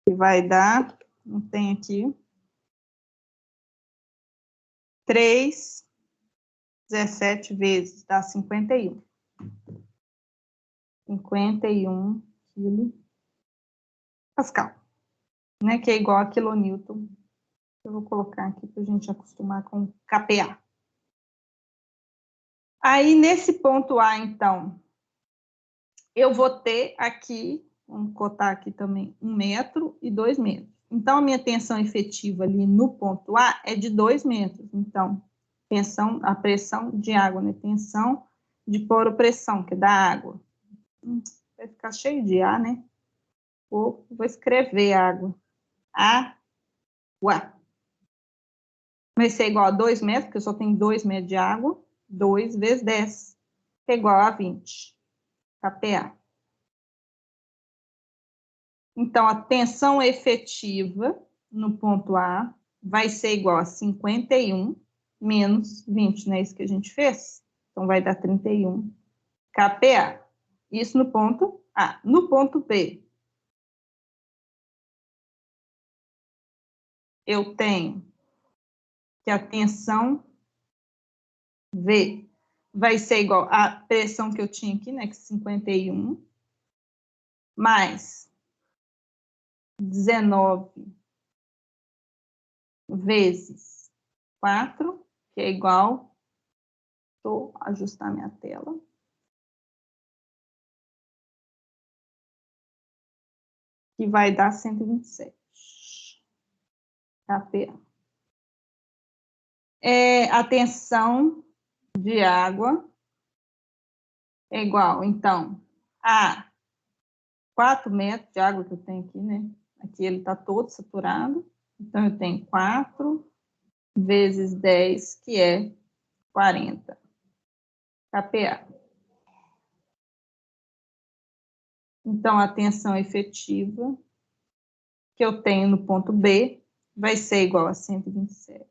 Que vai dar, não tem aqui, 3, 17 vezes, dá 51. 51 quilopascal, né? Que é igual a quilonewton. Eu vou colocar aqui para a gente acostumar com KPA. Aí, nesse ponto A, então, eu vou ter aqui, vamos cotar aqui também, 1 metro e 2 metros. Então, a minha tensão efetiva ali no ponto A é de 2 metros. Então, a pressão de água, né? Tensão de poropressão, que é da água. Vai ficar cheio de A, né? Vou escrever água. Água. Vai ser igual a 2 metros, porque eu só tenho 2 metros de água. 2 vezes 10, que é igual a 20. kPa. Então, a tensão efetiva no ponto A vai ser igual a 51 menos 20, não é isso que a gente fez? Então, vai dar 31 kPa. Isso no ponto A. No ponto B, eu tenho que a tensão V vai ser igual à pressão que eu tinha aqui, né, que 51, mais 19 vezes 4, que é igual, vou ajustar minha tela, que vai dar 127 kPa. A tensão de água é igual, então, a 4 metros de água que eu tenho aqui, né? Aqui ele está todo saturado. Então, eu tenho 4 vezes 10, que é 40 kPa. Então, a tensão efetiva que eu tenho no ponto B vai ser igual a 127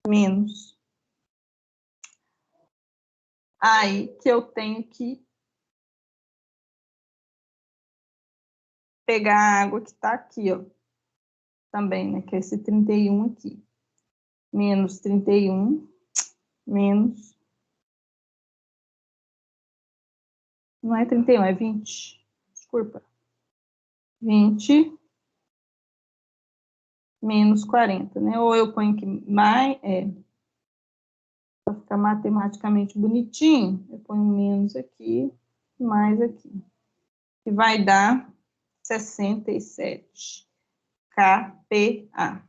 menos. Aí que eu tenho que pegar a água que está aqui, ó. Também, né? Que é esse 31 aqui. Menos 31, menos. Não é 31, é 20. Desculpa. 20 menos 40, né? Ou eu ponho aqui mais, para ficar matematicamente bonitinho, eu ponho menos aqui, mais aqui. Que vai dar 67 kPa.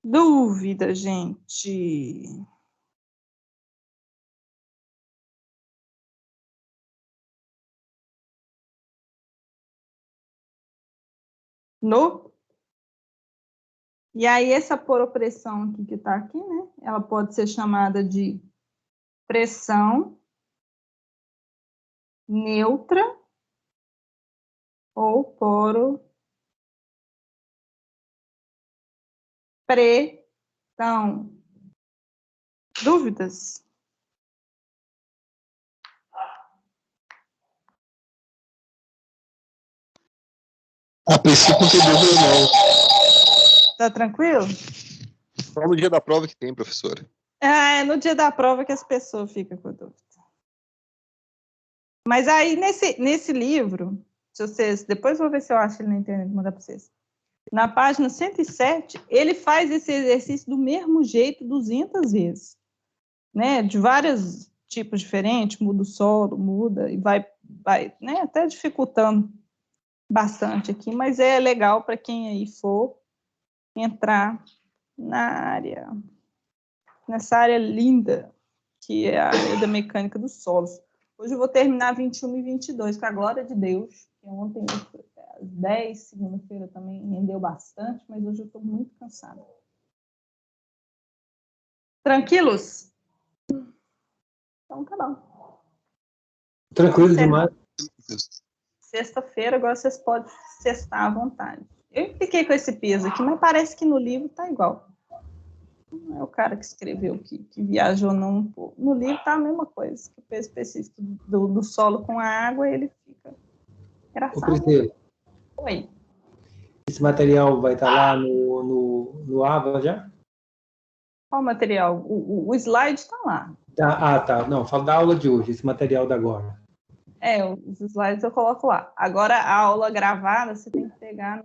Dúvida, gente? E aí, essa poropressão aqui que está aqui, né? Ela pode ser chamada de pressão neutra ou poropressão. Dúvidas? A princípio não tem dúvida, não. Tá tranquilo? Só no dia da prova que tem, professora. É no dia da prova que as pessoas ficam com dúvida. Mas aí, nesse livro, se vocês, depois eu vou ver se eu acho ele na internet, vou mandar para vocês. Na página 107, ele faz esse exercício do mesmo jeito 200 vezes, né? De vários tipos diferentes, muda o solo, muda e vai, né? Até dificultando bastante aqui, mas é legal para quem aí for entrar nessa área linda, que é a área da mecânica dos solos. Hoje eu vou terminar 21 e 22, com a glória de Deus, que ontem, às 10, segunda-feira também rendeu bastante, mas hoje eu estou muito cansada. Tranquilos? Então tá bom. Tranquilo demais. Sexta-feira, agora vocês podem sextar à vontade. Eu fiquei com esse peso aqui, mas parece que no livro tá igual. Não é o cara que escreveu que viajou não um pouco. No livro tá a mesma coisa. O peso específico do solo com a água, ele fica engraçado. Ô, Priscila, Oi. esse material vai estar lá no AVA já? Qual material? O slide está lá. Tá. Não, falo da aula de hoje, esse material da agora. Os slides eu coloco lá. Agora, a aula gravada, você tem que pegar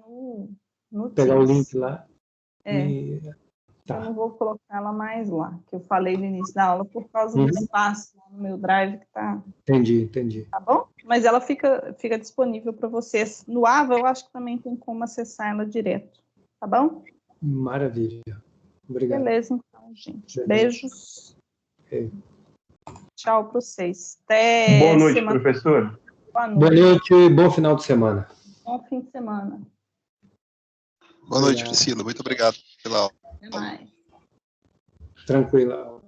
no Pegar Teams. o link lá. Eu não vou colocar ela mais lá, que eu falei no início da aula, por causa do espaço lá no meu drive que tá. Entendi. Tá bom? Mas ela fica disponível para vocês. No Ava, eu acho que também tem como acessar ela direto. Tá bom? Maravilha. Obrigado. Beleza, então, gente. Beleza. Beijos. Ok. Tchau para vocês. Até Boa noite, semana. professor. Boa Boa noite. noite e bom final de semana. Bom fim de semana. Boa noite, Obrigado. Priscila. Muito obrigado pela aula. Até mais. Tranquila.